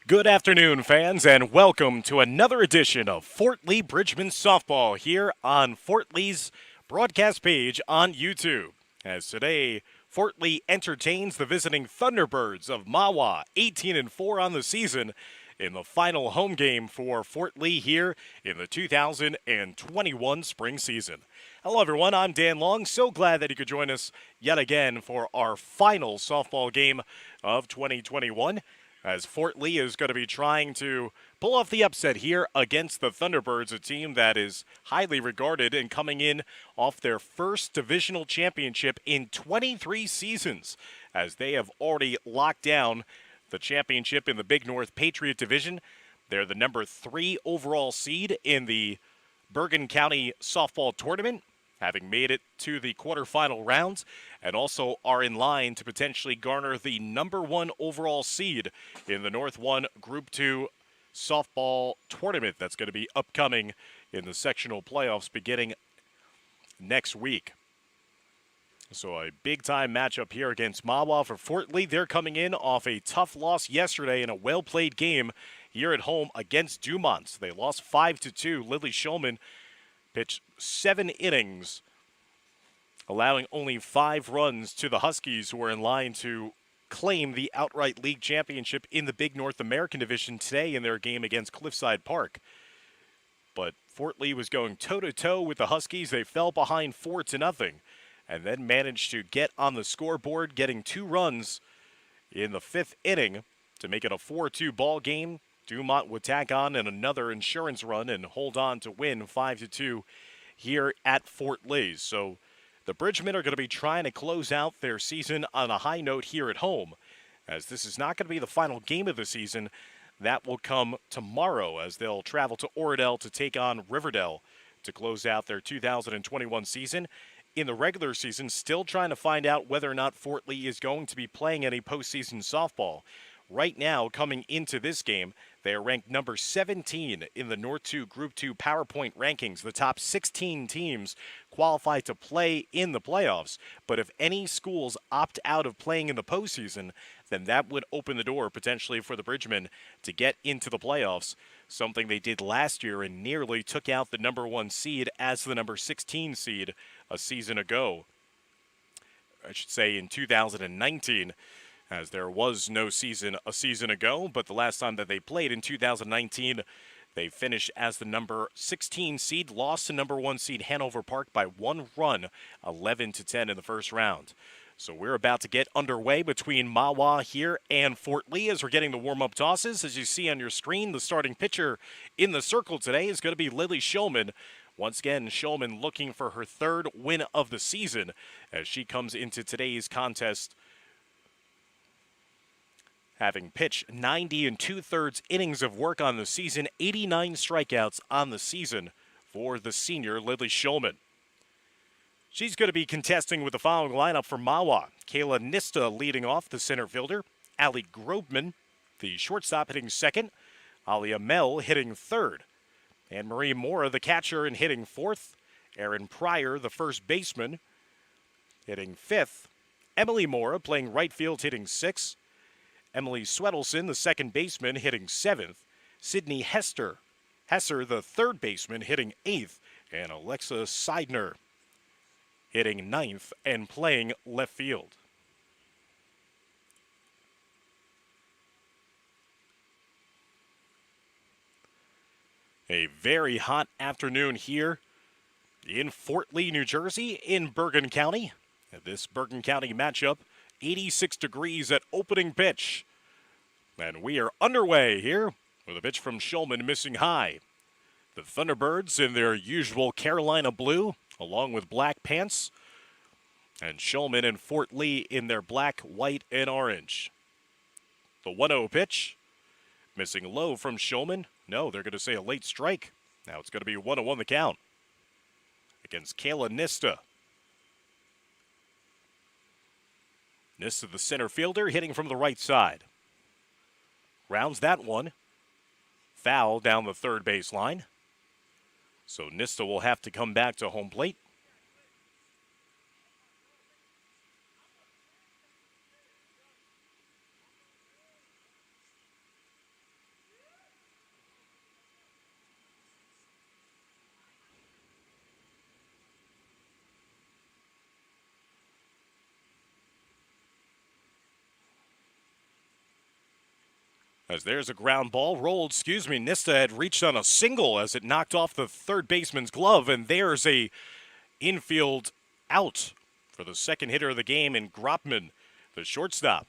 Good afternoon, fans, and welcome to another edition of Fort Lee Bridgman Softball here on Fort Lee's broadcast page on YouTube. As today, Fort Lee entertains the visiting Thunderbirds of Mahwah, 18-4 on the season, in the final home game for Fort Lee here in the 2021 spring season. Hello, everyone. I'm Dan Long. So glad that you could join us yet again for our final softball game of 2021. As Fort Lee is going to be trying to pull off the upset here against the Thunderbirds, a team that is highly regarded and coming in off their first divisional championship in 23 seasons, as they have already locked down the championship in the Big North Patriot Division. They're the number 3 overall seed in the Bergen County Softball Tournament, having made it to the quarterfinal rounds, and also are in line to potentially garner the number 1 overall seed in the North 1 Group 2 softball tournament that's going to be upcoming in the sectional playoffs beginning next week. So a big-time matchup here against Mahwah for Fort Lee. They're coming in off a tough loss yesterday in a well-played game here at home against Dumont. They lost 5-2. Lily Shulman pitched 7 innings, allowing only 5 runs to the Huskies, who are in line to claim the outright league championship in the Big North American Division today in their game against Cliffside Park. But Fort Lee was going toe-to-toe with the Huskies. They fell behind 4-0 and then managed to get on the scoreboard, getting 2 runs in the 5th inning to make it a 4-2 ball game. Dumont would tack on and another insurance run and hold on to win 5-2 here at Fort Lee. So the Bridgemen are going to be trying to close out their season on a high note here at home, as this is not going to be the final game of the season. That will come tomorrow as they'll travel to Oradell to take on Riverdale to close out their 2021 season. In the regular season, still trying to find out whether or not Fort Lee is going to be playing any postseason softball. Right now, coming into this game, they are ranked number 17 in the North 2 Group 2 PowerPoint rankings. The top 16 teams qualify to play in the playoffs. But if any schools opt out of playing in the postseason, then that would open the door potentially for the Bridgemen to get into the playoffs, something they did last year and nearly took out the number 1 seed as the number 16 seed a season ago. I should say in 2019. As there was no season a season ago, but the last time that they played in 2019, they finished as the number 16 seed, lost to number 1 seed Hanover Park by 1 run, 11-10 in the first round. So we're about to get underway between Mahwah here and Fort Lee as we're getting the warm-up tosses. As you see on your screen, the starting pitcher in the circle today is going to be Lily Shulman. Once again, Shulman looking for her 3rd win of the season as she comes into today's contest, having pitched 90 2/3 innings of work on the season, 89 strikeouts on the season for the senior Lily Shulman. She's going to be contesting with the following lineup for Mahwah. Kayla Nista leading off, the center fielder. Allie Grobman, the shortstop, hitting 2nd. Alia Mel hitting 3rd. Anne-Marie Mora, the catcher, and hitting 4th. Erin Pryor, the first baseman, hitting 5th. Emily Mora playing right field, hitting 6th. Emily Swedelson, the second baseman, hitting 7th. Sydney Hesser, the third baseman, hitting 8th. And Alexa Seidner hitting 9th and playing left field. A very hot afternoon here in Fort Lee, New Jersey, in Bergen County. This Bergen County matchup, 86 degrees at opening pitch. And we are underway here with a pitch from Shulman missing high. The Thunderbirds in their usual Carolina blue, along with black pants. And Shulman and Fort Lee in their black, white, and orange. The 1-0 pitch. Missing low from Shulman. No, they're going to say a late strike. Now it's going to be 1-1 the count against Kayla Nista. Nista, the center fielder, hitting from the right side. Rounds that one. Foul down the third baseline. So Nista will have to come back to home plate. As there's a ground ball rolled, Nista had reached on a single as it knocked off the third baseman's glove, and there's a infield out for the second hitter of the game in Grobman, the shortstop.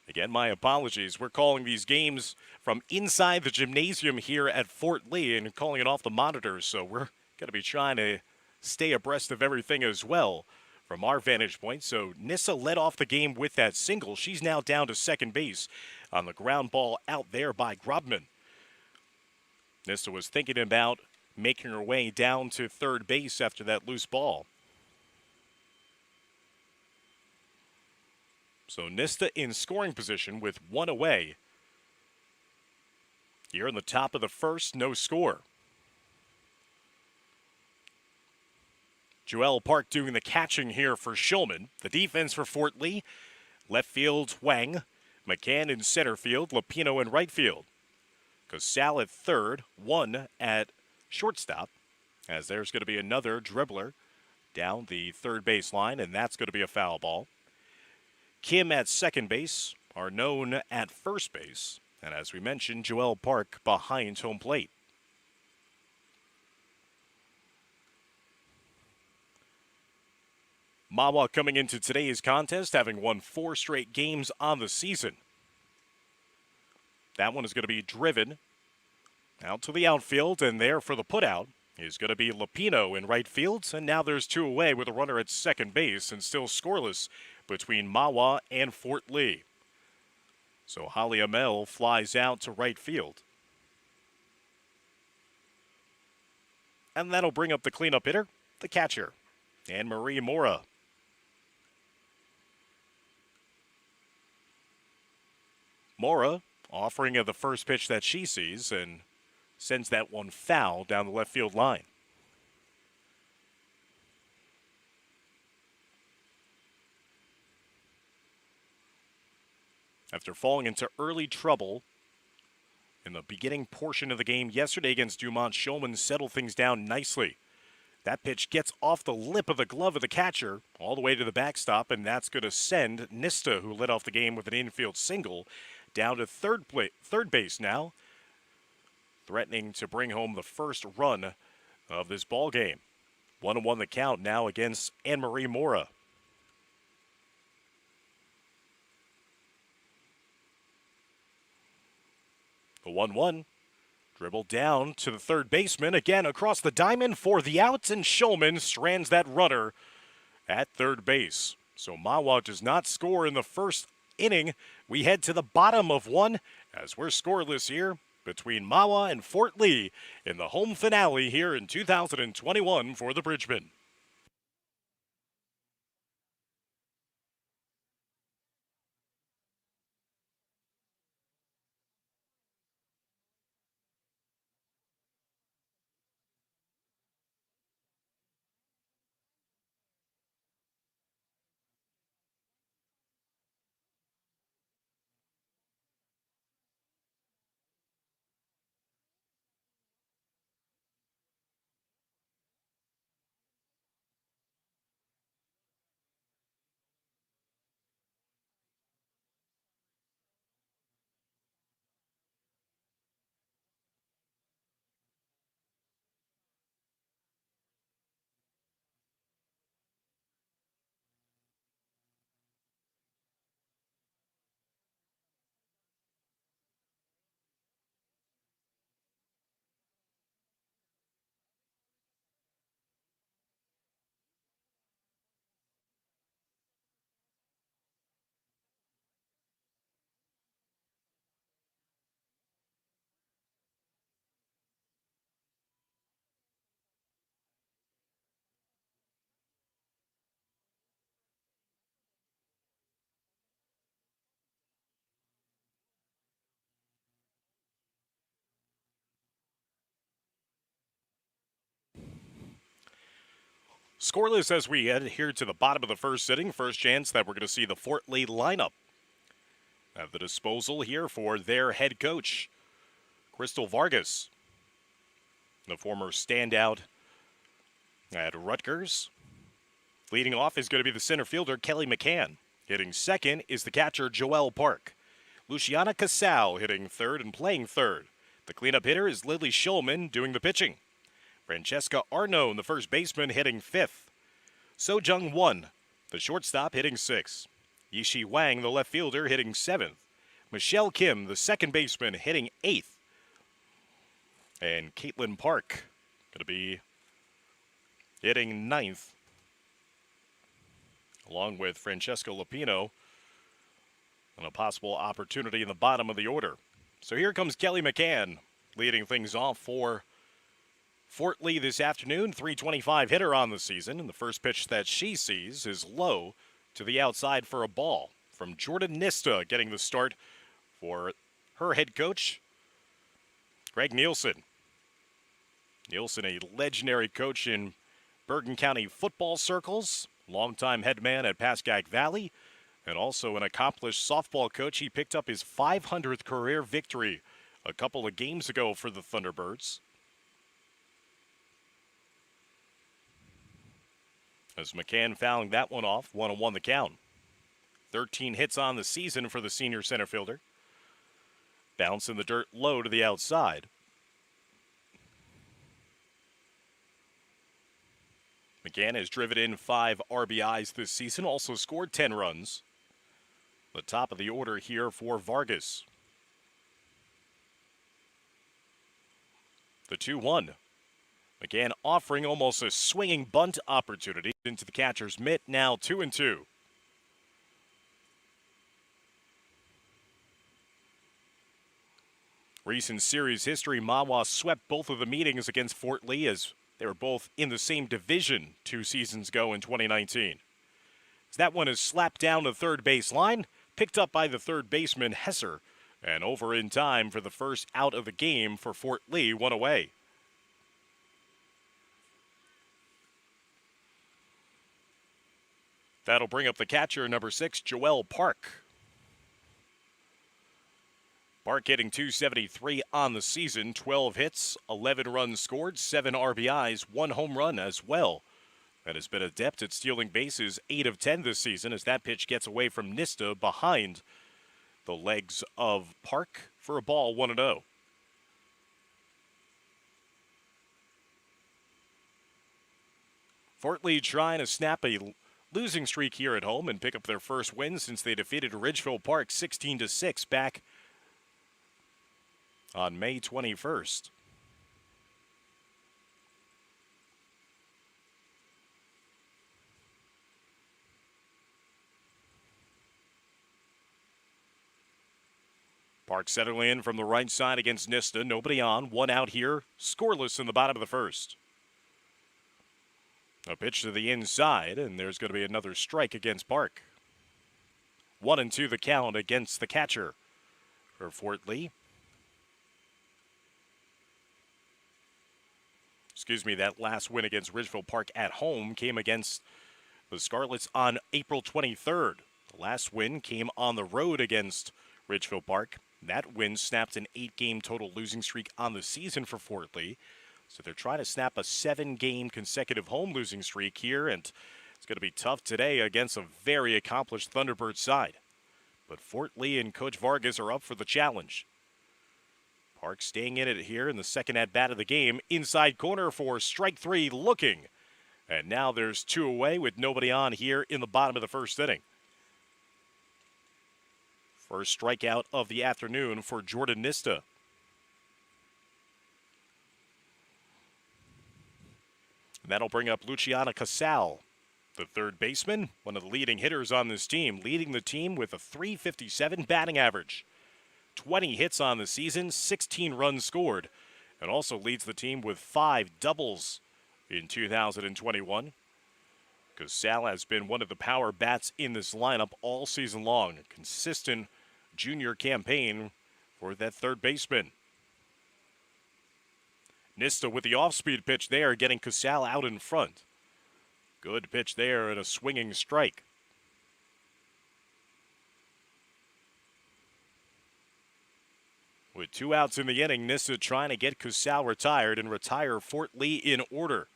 Again, my apologies. We're calling these games from inside the gymnasium here at Fort Lee and calling it off the monitors, so we're going to be trying to stay abreast of everything as well from our vantage point. So Nissa led off the game with that single. She's now down to second base on the ground ball out there by Grobman. Nissa was thinking about making her way down to third base after that loose ball. So Nista in scoring position with one away. Here in the top of the first, no score. Joelle Park doing the catching here for Shulman. The defense for Fort Lee, left field, Wang. McCann in center field, Lapino in right field. Casal at third, one at shortstop, as there's going to be another dribbler down the third base line, and that's going to be a foul ball. Kim at second base, Arnone at first base, and as we mentioned, Joelle Park behind home plate. Mahwah coming into today's contest, having won 4 straight games on the season. That one is going to be driven out to the outfield, and there for the putout is going to be Lapino in right field, and now there's 2 away with a runner at second base and still scoreless between Mahwah and Fort Lee. So Holly Amel flies out to right field. And that'll bring up the cleanup hitter, the catcher, Anne-Marie Mora. Mora offering of the first pitch that she sees and sends that one foul down the left field line. After falling into early trouble in the beginning portion of the game yesterday against Dumont, Shulman settled things down nicely. That pitch gets off the lip of the glove of the catcher all the way to the backstop, and that's going to send Nista, who led off the game with an infield single, down to third base now, threatening to bring home the first run of this ball game. 1-1 the count now against Anne-Marie Mora. The 1-1 dribble down to the third baseman, again across the diamond for the out, and Shulman strands that runner at third base. So Mahwah does not score in the first inning. We head to the bottom of one as we're scoreless here between Mahwah and Fort Lee in the home finale here in 2021 for the Bridgemen. Scoreless as we head here to the bottom of the first inning. First chance that we're going to see the Fort Lee lineup at the disposal here for their head coach, Crystal Vargas, the former standout at Rutgers. Leading off is going to be the center fielder, Kelly McCann. Hitting second is the catcher, Joelle Park. Luciana Casal hitting third and playing third. The cleanup hitter is Lily Schulman doing the pitching. Francesca Arno, the first baseman, hitting fifth. So Jung Won, the shortstop, hitting sixth. Yishi Wang, the left fielder, hitting seventh. Michelle Kim, the second baseman, hitting eighth. And Caitlin Park going to be hitting ninth, along with Francesca Lupino, and a possible opportunity in the bottom of the order. So here comes Kelly McCann leading things off for Fort Lee this afternoon. 325 hitter on the season, and the first pitch that she sees is low to the outside for a ball from Jordan Nista, getting the start for her head coach, Greg Nielsen. Nielsen, a legendary coach in Bergen County football circles, longtime head man at Pascack Valley, and also an accomplished softball coach. He picked up his 500th career victory a couple of games ago for the Thunderbirds. As McCann fouling that one off, 1-1 the count. 13 hits on the season for the senior center fielder. Bounce in the dirt low to the outside. McCann has driven in 5 RBIs this season, also scored 10 runs. The top of the order here for Vargas. The 2-1. McCann offering almost a swinging bunt opportunity into the catcher's mitt, now 2-2. Recent series history, Mahwah swept both of the meetings against Fort Lee as they were both in the same division 2 seasons ago in 2019. As that one is slapped down the third base line, picked up by the third baseman Hesser, and over in time for the first out of the game for Fort Lee, 1 away. That'll bring up the catcher, number 6, Joelle Park. Park hitting .273 on the season, 12 hits, 11 runs scored, 7 RBIs, 1 home run as well. And has been adept at stealing bases, 8 of 10 this season, as that pitch gets away from Nista behind the legs of Park for a ball, 1-0. Fort Lee trying to snap a losing streak here at home and pick up their first win since they defeated Ridgeville Park 16-6 back on May 21st. Park settling in from the right side against Nista. Nobody on. 1 out here. Scoreless in the bottom of the first. A pitch to the inside, and there's going to be another strike against Park. 1-2 the count against the catcher for Fort Lee. That last win against Ridgeville Park at home came against the Scarlets on April 23rd. The last win came on the road against Ridgeville Park. That win snapped an 8-game total losing streak on the season for Fort Lee. So they're trying to snap a 7-game consecutive home losing streak here, and it's going to be tough today against a very accomplished Thunderbird side. But Fort Lee and Coach Vargas are up for the challenge. Park staying in it here in the second at-bat of the game. Inside corner for strike 3 looking. And now there's 2 away with nobody on here in the bottom of the first inning. First strikeout of the afternoon for Jordan Nista. And that'll bring up Luciana Casal, the third baseman, one of the leading hitters on this team, leading the team with a .357 batting average. 20 hits on the season, 16 runs scored, and also leads the team with 5 doubles in 2021. Casal has been one of the power bats in this lineup all season long. A consistent junior campaign for that third baseman. Nista with the off-speed pitch there, getting Casal out in front. Good pitch there and a swinging strike. With 2 outs in the inning, Nista trying to get Casal retired and retire Fort Lee in order.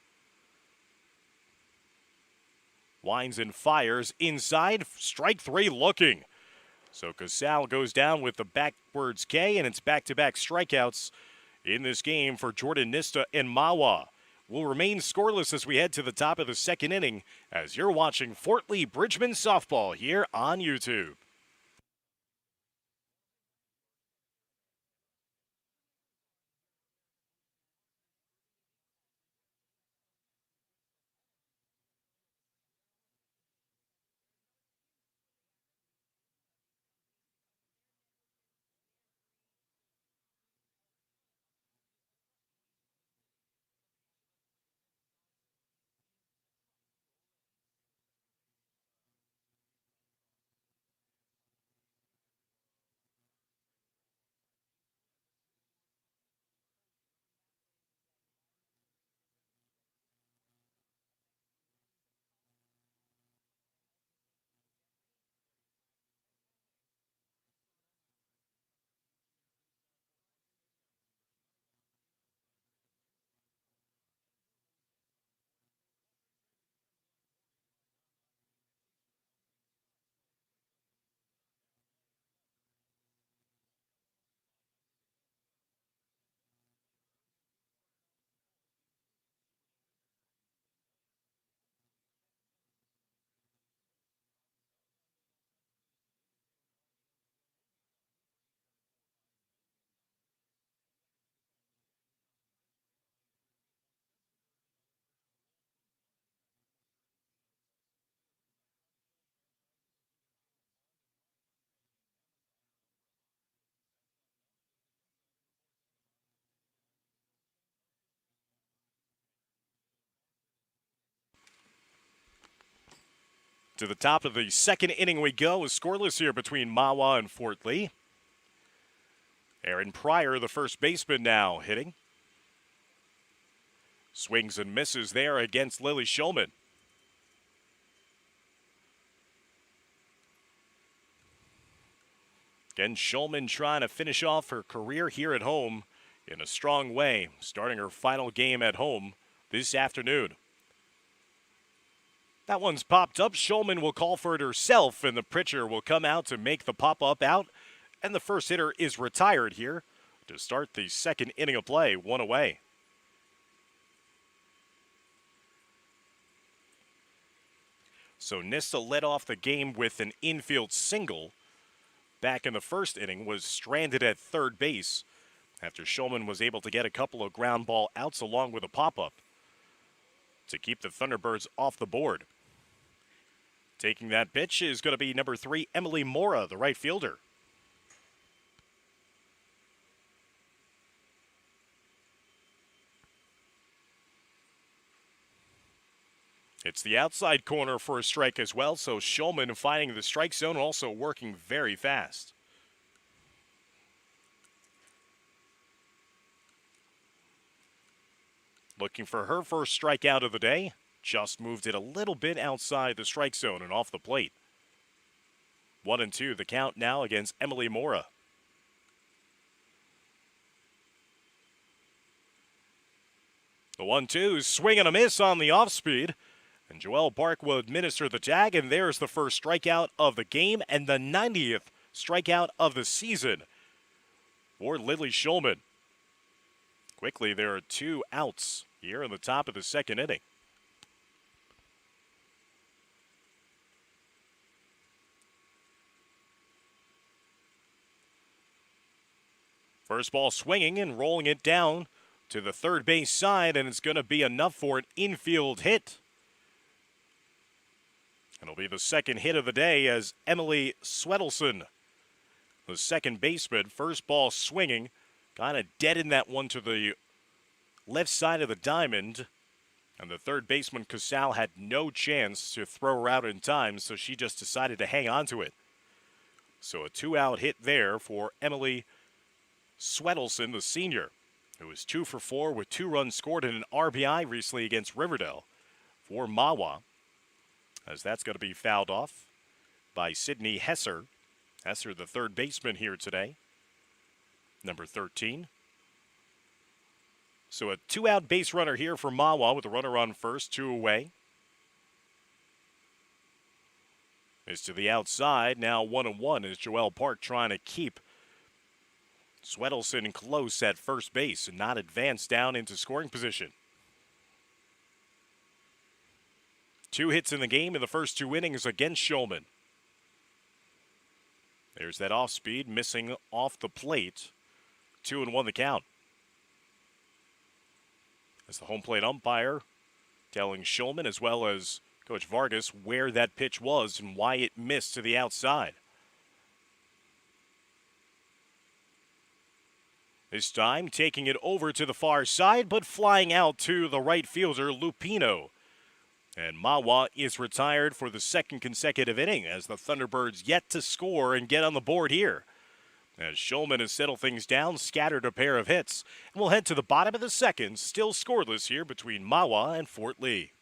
Winds and fires inside. Strike 3 looking. So Casal goes down with the backwards K, and it's back-to-back strikeouts in this game for Jordan Nista and Mahwah. Will remain scoreless as we head to the top of the second inning as you're watching Fort Lee Bridgman softball here on YouTube. To the top of the second inning we go, is scoreless here between Mahwah and Fort Lee. Aaron Pryor, the first baseman, now hitting. Swings and misses there against Lily Shulman. Again, Shulman trying to finish off her career here at home in a strong way, starting her final game at home this afternoon. That one's popped up. Shulman will call for it herself, and the pitcher will come out to make the pop-up out. And the first hitter is retired here to start the second inning of play, one away. So Nista led off the game with an infield single. Back in the first inning, was stranded at third base after Shulman was able to get a couple of ground ball outs along with a pop-up to keep the Thunderbirds off the board. Taking that pitch is going to be number 3, Emily Mora, the right fielder. It's the outside corner for a strike as well, so Shulman finding the strike zone, also working very fast. Looking for her first strikeout of the day. Just moved it a little bit outside the strike zone and off the plate. 1-2 the count now against Emily Mora. The 1-2 swing and a miss on the off speed. And Joelle Park will administer the tag, and there's the first strikeout of the game and the 90th strikeout of the season for Lily Shulman. Quickly, there are 2 outs here in the top of the second inning. First ball swinging and rolling it down to the third base side, and it's going to be enough for an infield hit. It'll be the second hit of the day as Emily Swedelson, the second baseman, first ball swinging, kind of deadened that one to the left side of the diamond. And the third baseman, Casal, had no chance to throw her out in time, so she just decided to hang on to it. So a 2-out hit there for Emily Swedelson, the senior, who was 2 for 4 with 2 runs scored and an RBI recently against Riverdale for Mahwah, as that's going to be fouled off by Sydney Hesser. Hesser, the third baseman here today, number 13. So a 2-out base runner here for Mahwah with a runner on first, 2 away. is to the outside. Now 1-1 is Joel Park trying to keep Swedelson close at first base and not advance down into scoring position. 2 hits in the game in the first 2 innings against Shulman. There's that off speed, missing off the plate. 2-1 the count. As the home plate umpire telling Shulman as well as Coach Vargas where that pitch was and why it missed to the outside. This time taking it over to the far side, but flying out to the right fielder, Lupino. And Mahwah is retired for the second consecutive inning as the Thunderbirds yet to score and get on the board here. As Shulman has settled things down, scattered a pair of hits. And we'll head to the bottom of the second, still scoreless here between Mahwah and Fort Lee.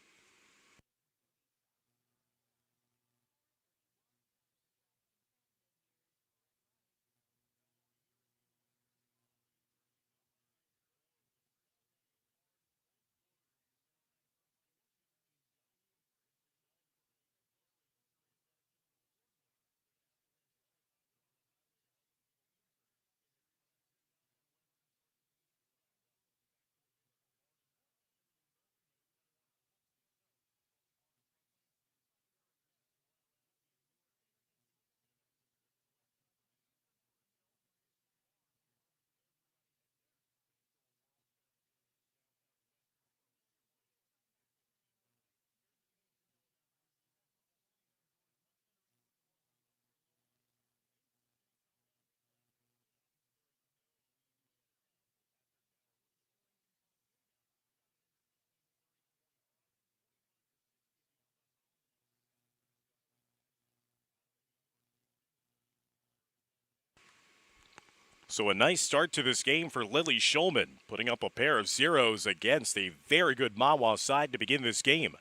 So a nice start to this game for Lily Shulman, putting up a pair of zeros against a very good Mahwah side to begin this game.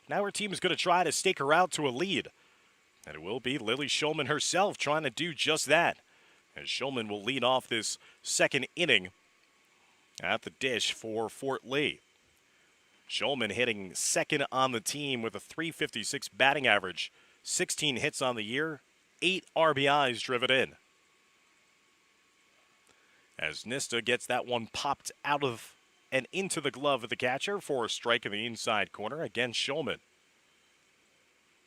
Now her team is going to try to stake her out to a lead. And it will be Lily Shulman herself trying to do just that. As Shulman will lead off this second inning at the dish for Fort Lee. Shulman hitting second on the team with a .356 batting average, 16 hits on the year, 8 RBIs driven in. As Nista gets that one popped out of and into the glove of the catcher for a strike in the inside corner against Shulman.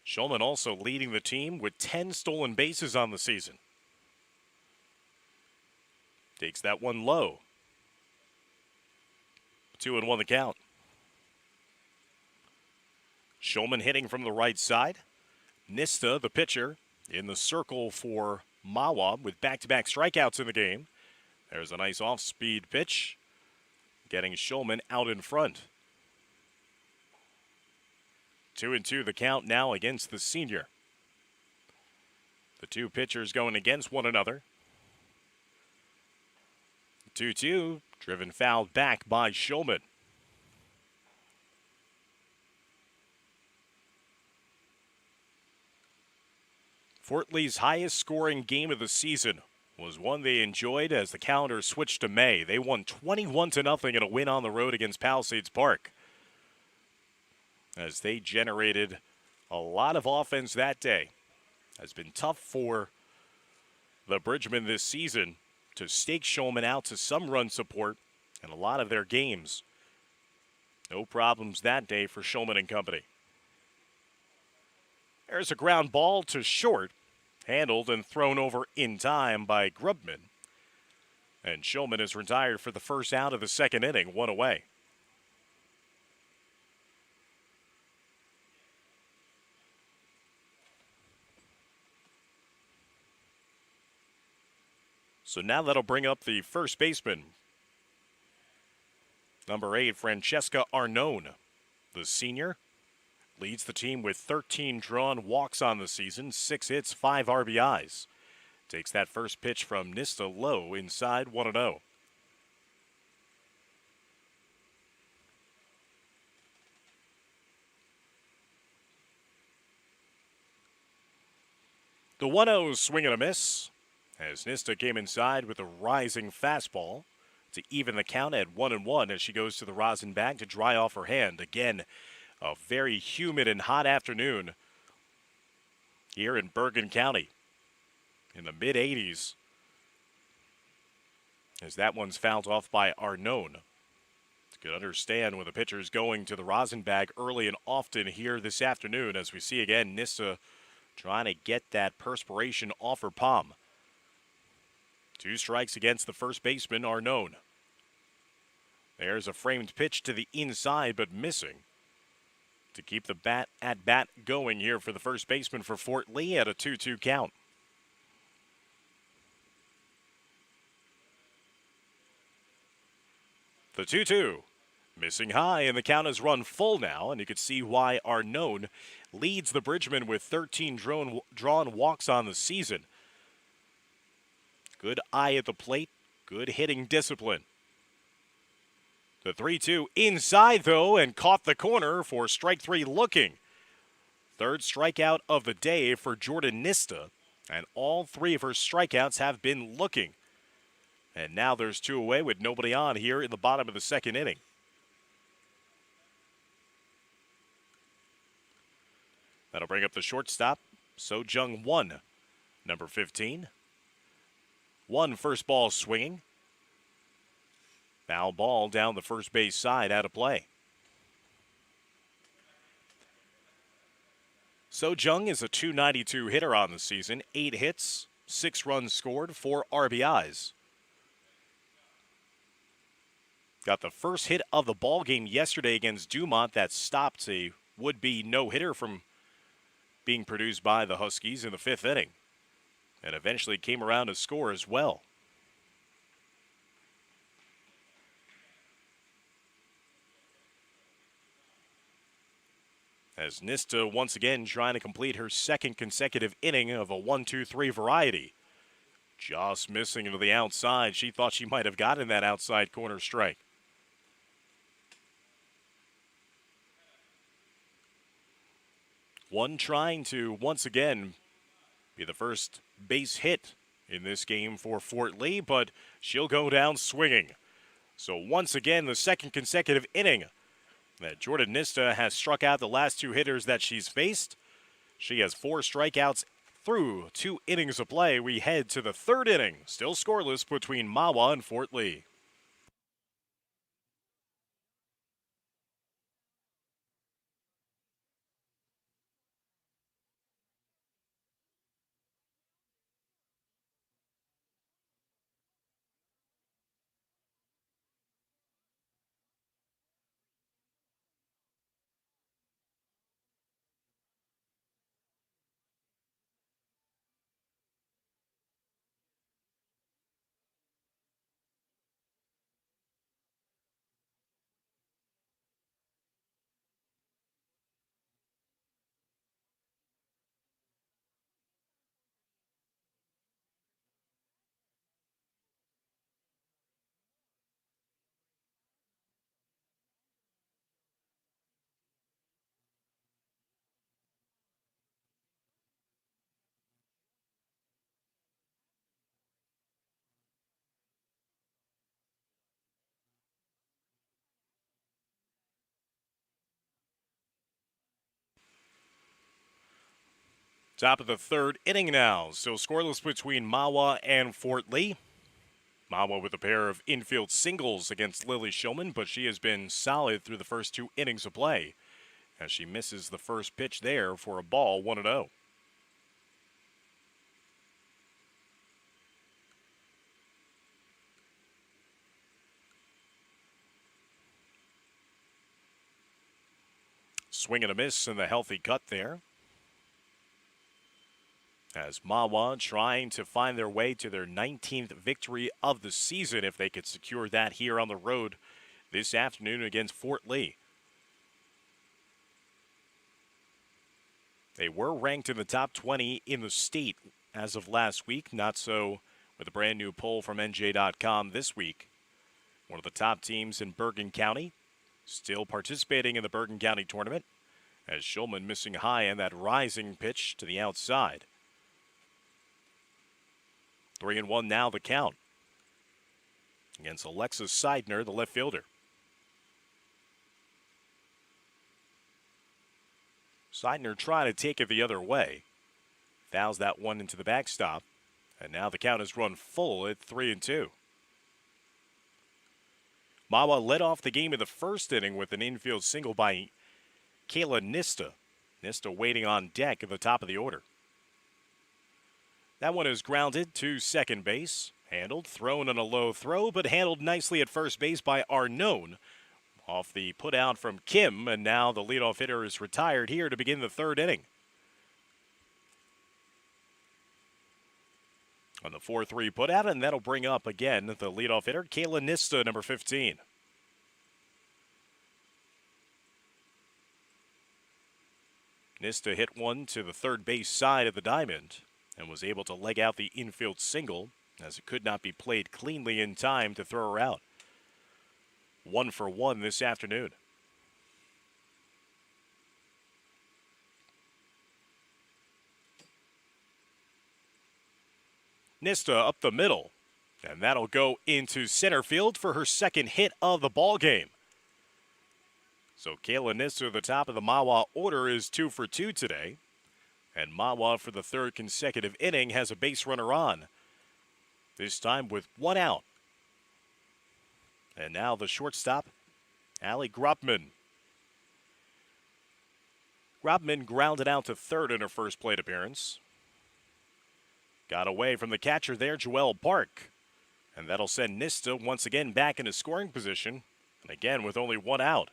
Shulman also leading the team with 10 stolen bases on the season. Takes that one low. 2-1 the count. Shulman hitting from the right side. Nista, the pitcher, in the circle for Mahwah with back-to-back strikeouts in the game. There's a nice off-speed pitch, getting Shulman out in front. 2-2 the count now against the senior. The two pitchers going against one another. 2-2, driven foul back by Shulman. Fort Lee's highest scoring game of the season was one they enjoyed as the calendar switched to May. They won 21-0 in a win on the road against Palisades Park, as they generated a lot of offense that day. Has been tough for the Bridgmen this season to stake Shulman out to some run support in a lot of their games. No problems that day for Shulman and company. There's a ground ball to short, handled and thrown over in time by Grubman. And Shulman is retired for the first out of the second inning, one away. So now that'll bring up the first baseman. Number 8, Francesca Arnone, the senior. Leads the team with 13 drawn walks on the season, 6 hits, 5 RBIs. Takes that first pitch from Nista low inside 1-0. The 1-0 swing and a miss as Nista came inside with a rising fastball to even the count at 1-1 as she goes to the rosin bag to dry off her hand. Again, a very humid and hot afternoon here in Bergen County in the mid-80s. As that one's fouled off by Arnone. You can understand when the pitcher's going to the rosin bag early and often here this afternoon, as we see again Nissa trying to get that perspiration off her palm. 2 strikes against the first baseman, Arnone. There's a framed pitch to the inside, but missing to keep the at-bat going here for the first baseman for Fort Lee at a 2-2 count. The 2-2. Missing high, and the count is run full now, and you can see why Arnone leads the Bridgman with 13 drawn walks on the season. Good eye at the plate, good hitting discipline. The 3-2 inside, though, and caught the corner for strike 3 looking. Third strikeout of the day for Jordan Nista, and all 3 of her strikeouts have been looking. And now there's 2 away with nobody on here in the bottom of the second inning. That'll bring up the shortstop, So-Jung Won, number 15. One first ball swinging. Foul ball down the first base side, out of play. So-Jung is a .292 hitter on the season. 8 hits, 6 runs scored, 4 RBIs. Got the first hit of the ball game yesterday against Dumont that stopped a would-be no-hitter from being produced by the Huskies in the 5th inning, and eventually came around to score as well. As Nista once again trying to complete her second consecutive inning of a 1-2-3 variety. Just missing into the outside. She thought she might have gotten that outside corner strike. One trying to once again be the first base hit in this game for Fort Lee, but she'll go down swinging. So once again, the second consecutive inning that Jordan Nista has struck out the last 2 hitters that she's faced. She has 4 strikeouts through 2 innings of play. We head to the 3rd inning, still scoreless between Mahwah and Fort Lee. Top of the 3rd inning now, still scoreless between Mahwah and Fort Lee. Mahwah with a pair of infield singles against Lily Shulman, but she has been solid through the first 2 innings of play as she misses the first pitch there for a ball, 1-0. Swing and a miss and the healthy cut there. As Mahwah trying to find their way to their 19th victory of the season if they could secure that here on the road this afternoon against Fort Lee. They were ranked in the top 20 in the state as of last week, not so with a brand new poll from NJ.com this week. One of the top teams in Bergen County, still participating in the Bergen County tournament, as Shulman missing high on that rising pitch to the outside. 3-1 now the count against Alexis Seidner, the left fielder. Seidner trying to take it the other way. Fouls that one into the backstop. And now the count is run full at 3-2. Mahwah led off the game in the first inning with an infield single by Kayla Nista. Nista waiting on deck at the top of the order. That one is grounded to second base. Handled, thrown on a low throw, but handled nicely at first base by Arnone. Off the put out from Kim, and now the leadoff hitter is retired here to begin the third inning. On the 4-3 put out, and that'll bring up again the leadoff hitter, Kayla Nista, number 15. Nista hit one to the third base side of the diamond and was able to leg out the infield single, as it could not be played cleanly in time to throw her out. 1 for 1 this afternoon. Nista up the middle, and that'll go into center field for her second hit of the ball game. So Kayla Nista, the top of the Mahwah order, is 2 for 2 today. And Mahwah, for the third consecutive inning, has a base runner on. This time with one out. And now the shortstop, Allie Grobman. Grobman grounded out to third in her first plate appearance. Got away from the catcher there, Joelle Park. And that'll send Nista once again back into scoring position. And again with only one out.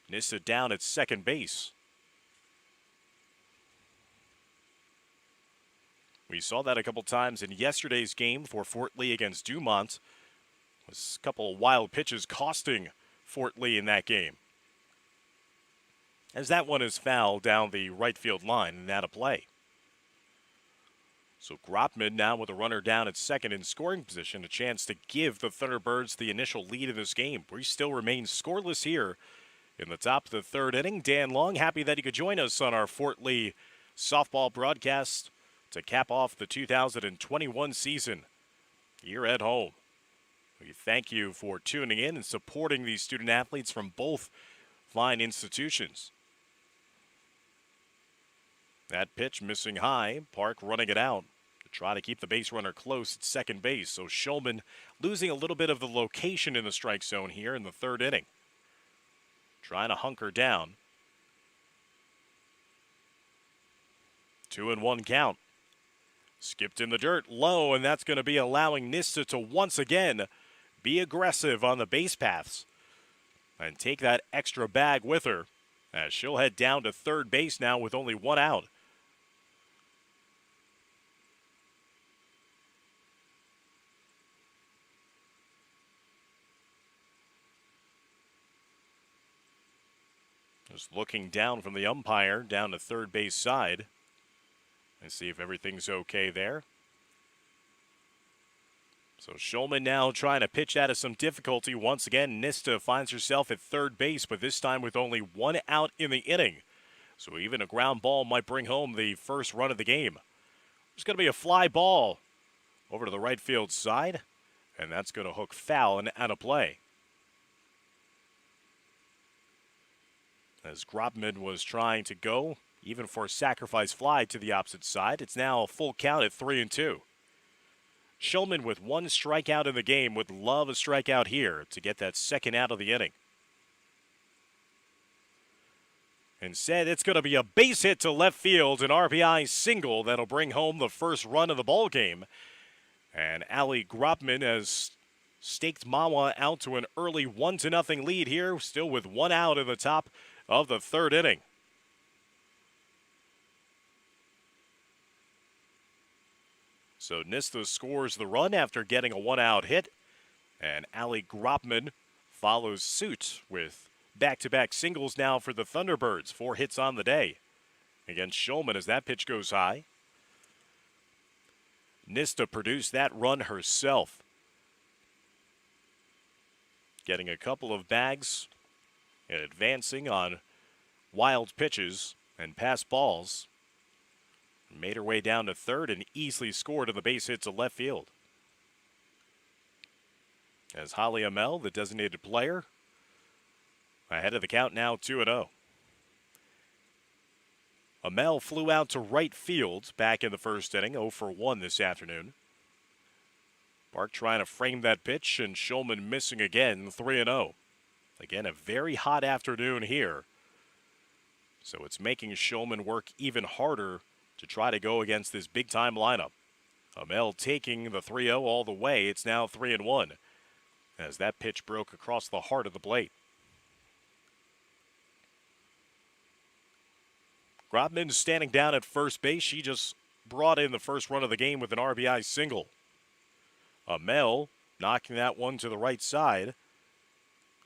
Nista down at second base. We saw that a couple times in yesterday's game for Fort Lee against Dumont. It was a couple of wild pitches costing Fort Lee in that game. As that one is fouled down the right field line and out of play. So Grobman now with a runner down at second in scoring position, a chance to give the Thunderbirds the initial lead in this game. We still remain scoreless here in the top of the third inning. Dan Long, happy that you could join us on our Fort Lee softball broadcast to cap off the 2021 season here at home. We thank you for tuning in and supporting these student athletes from both fine institutions. That pitch missing high. Park running it out to try to keep the base runner close at second base. So Shulman losing a little bit of the location in the strike zone here in the third inning. Trying to hunker down. 2-1 count. Skipped in the dirt low, and that's going to be allowing Nista to once again be aggressive on the base paths and take that extra bag with her, as she'll head down to third base now with only one out. Just looking down from the umpire down to third base side. And see if everything's okay there. So Shulman now trying to pitch out of some difficulty. Once again, Nista finds herself at third base, but this time with only one out in the inning. So even a ground ball might bring home the first run of the game. There's going to be a fly ball over to the right field side, and that's going to hook foul and out of play. As Grobman was trying to go, even for a sacrifice fly to the opposite side. It's now a full count at 3-2. Shulman with one strikeout in the game would love a strikeout here to get that second out of the inning. Instead, it's going to be a base hit to left field, an RBI single that'll bring home the first run of the ball game. And Allie Grobman has staked Mahwah out to an early 1-0 lead here, still with one out in the top of the third inning. So Nista scores the run after getting a one-out hit, and Allie Grobman follows suit with back-to-back singles now for the Thunderbirds. 4 hits on the day against Shulman as that pitch goes high. Nista produced that run herself, getting a couple of bags and advancing on wild pitches and pass balls. Made her way down to third and easily scored on the base hit to left field. As Holly Amell, the designated player, ahead of the count now 2-0. Amell flew out to right field back in the first inning, 0 for 1 this afternoon. Park trying to frame that pitch, and Shulman missing again, 3-0. Again, a very hot afternoon here. So it's making Shulman work even harder to try to go against this big-time lineup. Amell taking the 3-0 all the way. It's now 3-1 as that pitch broke across the heart of the plate. Grobman standing down at first base. She just brought in the first run of the game with an RBI single. Amell knocking that one to the right side.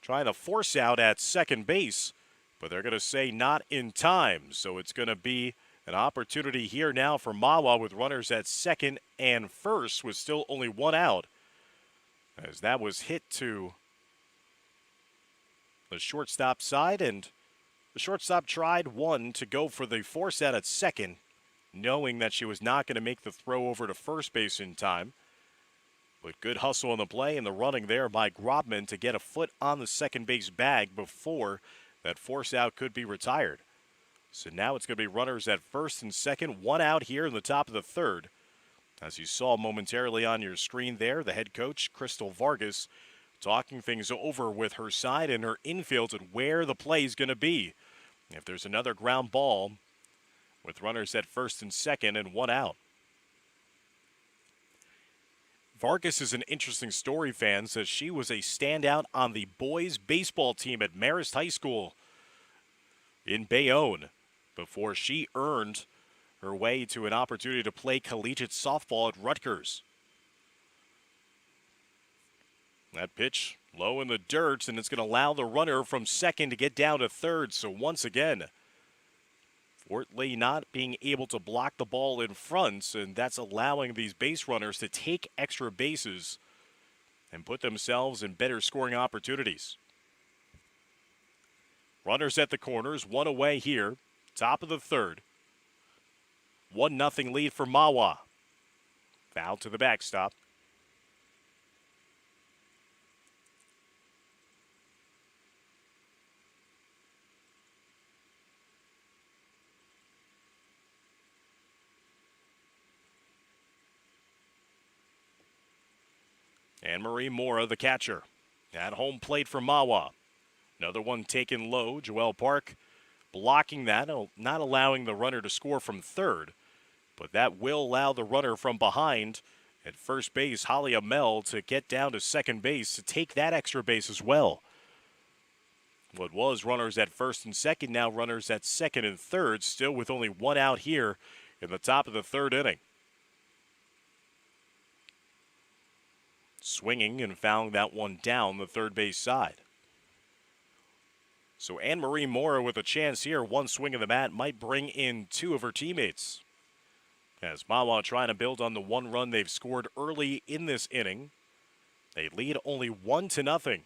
Trying to force out at second base, but they're going to say not in time. So it's going to be an opportunity here now for Mahwah with runners at second and first with still only one out. As that was hit to the shortstop side, and the shortstop tried one to go for the force out at second, knowing that she was not going to make the throw over to first base in time. But good hustle on the play and the running there by Grobman to get a foot on the second base bag before that force out could be retired. So now it's going to be runners at first and second, one out here in the top of the third. As you saw momentarily on your screen there, the head coach, Crystal Vargas, talking things over with her side and her infield and where the play is going to be. If there's another ground ball with runners at first and second and one out. Vargas is an interesting story, fans, as she was a standout on the boys baseball team at Marist High School in Bayonne before she earned her way to an opportunity to play collegiate softball at Rutgers. That pitch low in the dirt, and it's going to allow the runner from second to get down to third. So once again, Fort Lee not being able to block the ball in front, and that's allowing these base runners to take extra bases and put themselves in better scoring opportunities. Runners at the corners, one away here, top of the third. 1-0 lead for Mahwah. Foul to the backstop. Anne-Marie Mora, the catcher, at home plate for Mahwah. Another one taken low. Joelle Park blocking that, not allowing the runner to score from third. But that will allow the runner from behind at first base, Holly Amell, to get down to second base to take that extra base as well. What was runners at first and second, now runners at second and third, still with only one out here in the top of the third inning. Swinging and fouling that one down the third base side. So Anne-Marie Mora with a chance here. One swing of the bat might bring in two of her teammates. As Mahwah trying to build on the one run they've scored early in this inning. They lead only 1-0.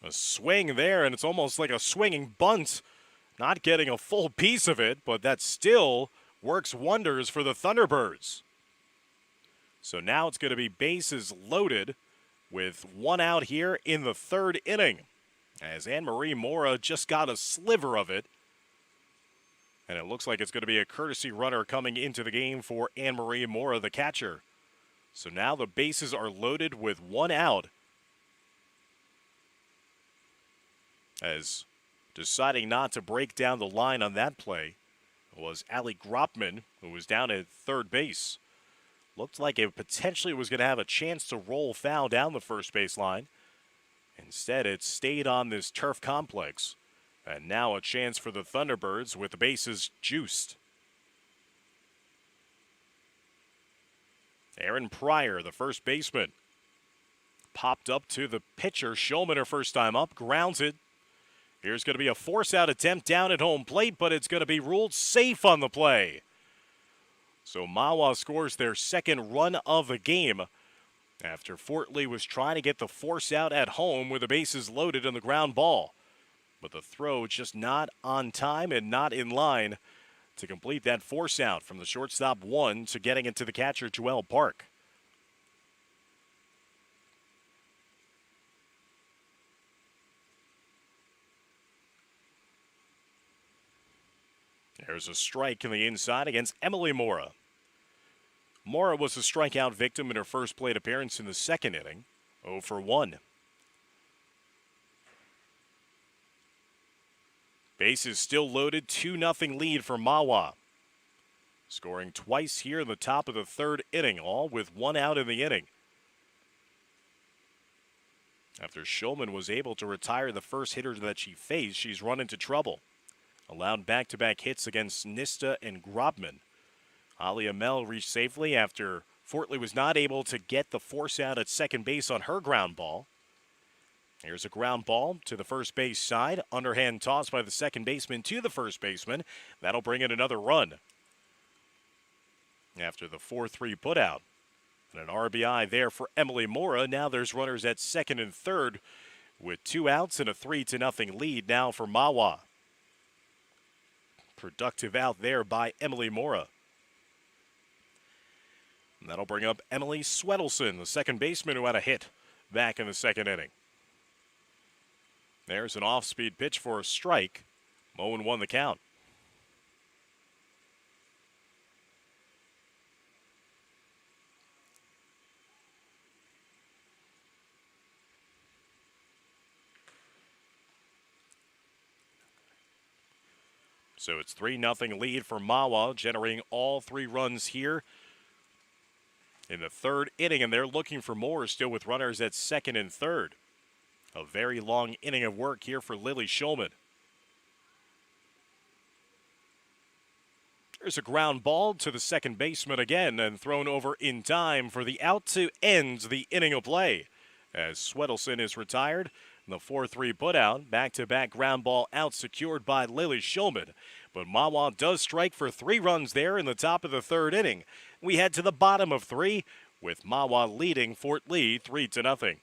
A swing there, and it's almost like a swinging bunt. Not getting a full piece of it, but that still works wonders for the Thunderbirds. So now it's going to be bases loaded with one out here in the third inning. As Anne-Marie Mora just got a sliver of it. And it looks like it's going to be a courtesy runner coming into the game for Anne-Marie Mora, the catcher. So now the bases are loaded with one out. As deciding not to break down the line on that play was Allie Grobman, who was down at third base. Looked like it potentially was going to have a chance to roll foul down the first base line. Instead, it stayed on this turf complex. And now a chance for the Thunderbirds with the bases juiced. Aaron Pryor, the first baseman, popped up to the pitcher. Shulman, her first time up, grounds it. Here's going to be a force-out attempt down at home plate, but it's going to be ruled safe on the play. So Mahwah scores their second run of the game after Fort Lee was trying to get the force-out at home with the bases loaded and the ground ball. But the throw just not on time and not in line to complete that force-out from the shortstop one to getting it to the catcher, Joelle Park. There's a strike in the inside against Emily Mahwah. Mahwah was a strikeout victim in her first plate appearance in the second inning. 0 for 1. Bases still loaded, 2-0 lead for Mahwah. Scoring twice here in the top of the third inning, all with one out in the inning. After Shulman was able to retire the first hitter that she faced, she's run into trouble. Allowed back-to-back hits against Nista and Grobman. Ali Amel reached safely after Fort Lee was not able to get the force out at second base on her ground ball. Here's a ground ball to the first base side. Underhand toss by the second baseman to the first baseman. That'll bring in another run. After the 4-3 putout. And an RBI there for Emily Mahwah. Now there's runners at second and third with 2 outs and a 3-0 lead now for Mahwah. Productive out there by Emily Mahwah. And that'll bring up Emily Swedelson, the second baseman who had a hit back in the second inning. There's an off-speed pitch for a strike. 0-1 the count. So it's 3-0 lead for Mahwah, generating all 3 runs here in the third inning, and they're looking for more still with runners at second and third. A very long inning of work here for Lily Shulman. There's a ground ball to the second baseman again and thrown over in time for the out to end the inning of play. As Swedelson is retired, the 4-3 putout, back-to-back ground ball out secured by Lily Shulman. But Mahwah does strike for 3 runs there in the top of the third inning. We head to the bottom of 3 with Mahwah leading Fort Lee 3-0.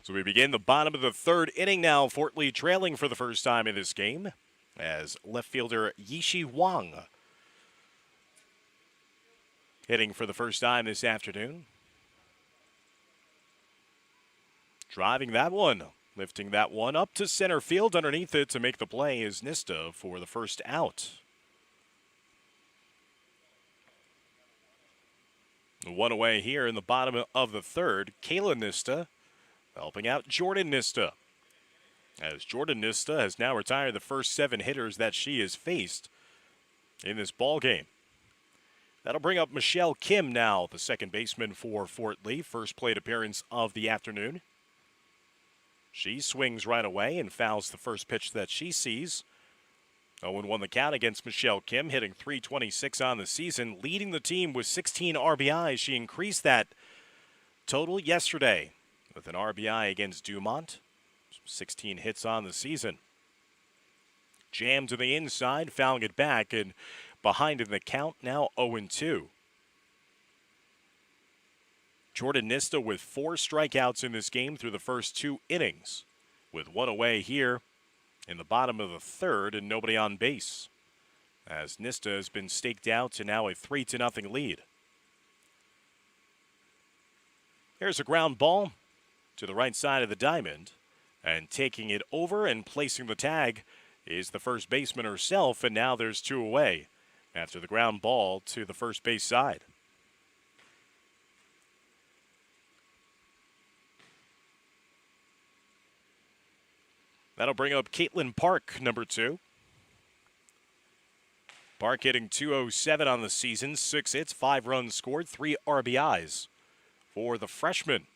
So we begin the bottom of the third inning now. Fort Lee trailing for the first time in this game as left fielder Yishi Wang hitting for the first time this afternoon. Driving that one, lifting that one up to center field underneath it to make the play is Nista for the first out. One away here in the bottom of the third. Kayla Nista helping out Jordan Nista, as Jordan Nista has now retired the first 7 hitters that she has faced in this ball game. That'll bring up Michelle Kim now, the second baseman for Fort Lee, first plate appearance of the afternoon. She swings right away and fouls the first pitch that she sees. 0-1 the count against Michelle Kim, hitting .326 on the season, leading the team with 16 RBIs. She increased that total yesterday with an RBI against Dumont. 16 hits on the season. Jammed to the inside, fouling it back, and behind in the count now 0-2. Jordan Nista with 4 strikeouts in this game through the first 2 innings, with 1 away here in the bottom of the third and nobody on base, as Nista has been staked out to now a 3-0 lead. Here's a ground ball to the right side of the diamond, and taking it over and placing the tag is the first baseman herself, and now there's 2 away after the ground ball to the first base side. That'll bring up Caitlin Park, number 2. Park hitting .207 on the season, 6 hits, 5 runs scored, 3 RBIs for the freshman,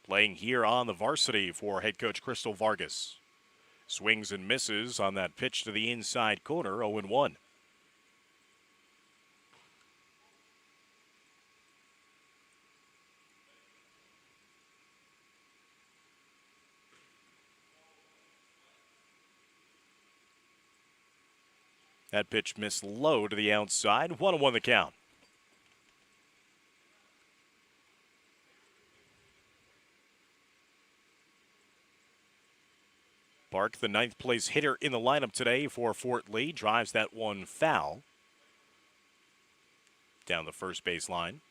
playing here on the varsity for head coach Crystal Vargas. Swings and misses on that pitch to the inside corner, 0-1. That pitch missed low to the outside. 1-1 the count. Park, the 9th place hitter in the lineup today for Fort Lee, drives that one foul down the first base line.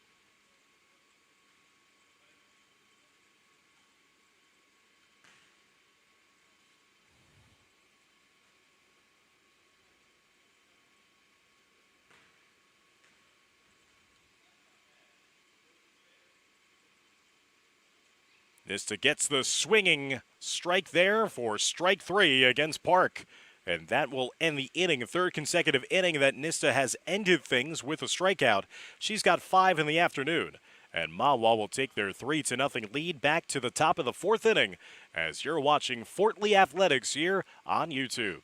Nista gets the swinging strike there for strike 3 against Park. And that will end the inning, a 3rd consecutive inning that Nista has ended things with a strikeout. She's got 5 in the afternoon. And Mahwah will take their 3-0 lead back to the top of the 4th inning as you're watching Fort Lee Athletics here on YouTube.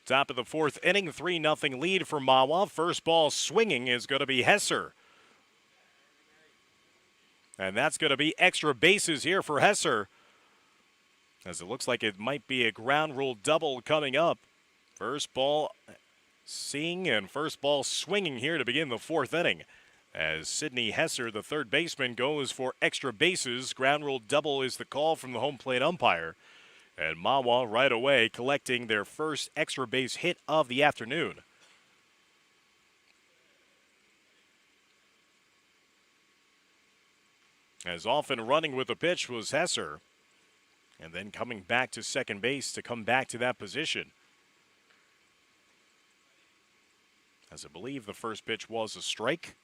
Top of the 4th inning, 3-0 lead for Mahwah. First ball swinging is going to be Hesser. And that's going to be extra bases here for Hesser, as it looks like it might be a ground rule double coming up. First ball seeing and first ball swinging here to begin the 4th inning, as Sydney Hesser, the 3rd baseman, goes for extra bases. Ground rule double is the call from the home plate umpire. And Mahwah right away collecting their first extra base hit of the afternoon. As often running with the pitch was Hesser, and then coming back to second base to come back to that position. As I believe the first pitch was a strike.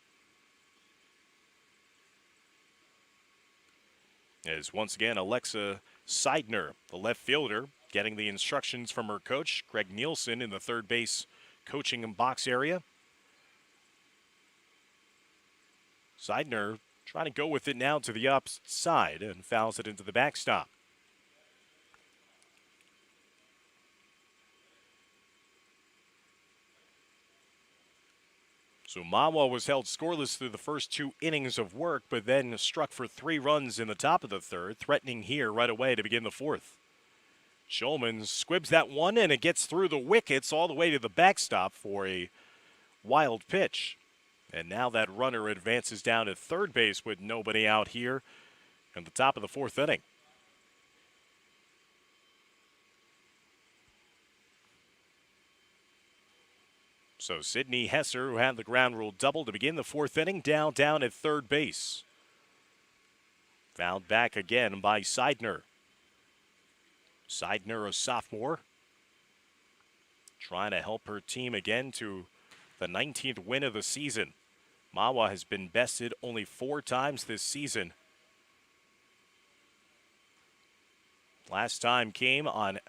As once again Alexa Seidner, the left fielder, getting the instructions from her coach, Greg Nielsen, in the 3rd base coaching and box area. Seidner trying to go with it now to the upside and fouls it into the backstop. So Mahwah was held scoreless through the first 2 innings of work, but then struck for 3 runs in the top of the 3rd, threatening here right away to begin the 4th. Shulman squibs that one, and it gets through the wickets all the way to the backstop for a wild pitch. And now that runner advances down to 3rd base with nobody out here in the top of the 4th inning. So Sidney Hesser, who had the ground rule double to begin the fourth inning, down at third base. Fouled back again by Seidner. Seidner, a sophomore, trying to help her team again to the 19th win of the season. Mahwah has been bested only 4 times this season. Last time came on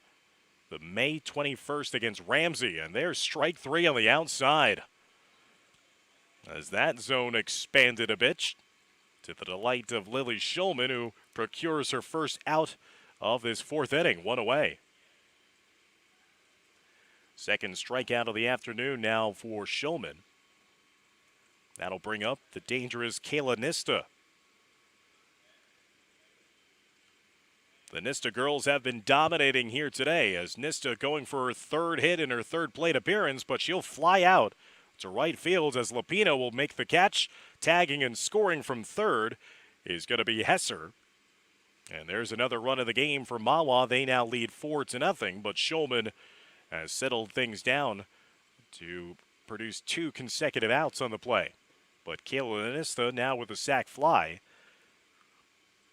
the May 21st against Ramsey, and there's strike 3 on the outside. As that zone expanded a bit, to the delight of Lily Shulman, who procures her first out of this fourth inning, 1 away. Second strikeout of the afternoon now for Shulman. That'll bring up the dangerous Kayla Nista. The Nista girls have been dominating here today, as Nista going for her third hit in her third plate appearance, but she'll fly out to right field as Lapino will make the catch. Tagging and scoring from third is going to be Hesser. And there's another run of the game for Mahwah. They now lead 4-0, but Shulman has settled things down to produce 2 consecutive outs on the play. But Kayla Nista now with a sac fly,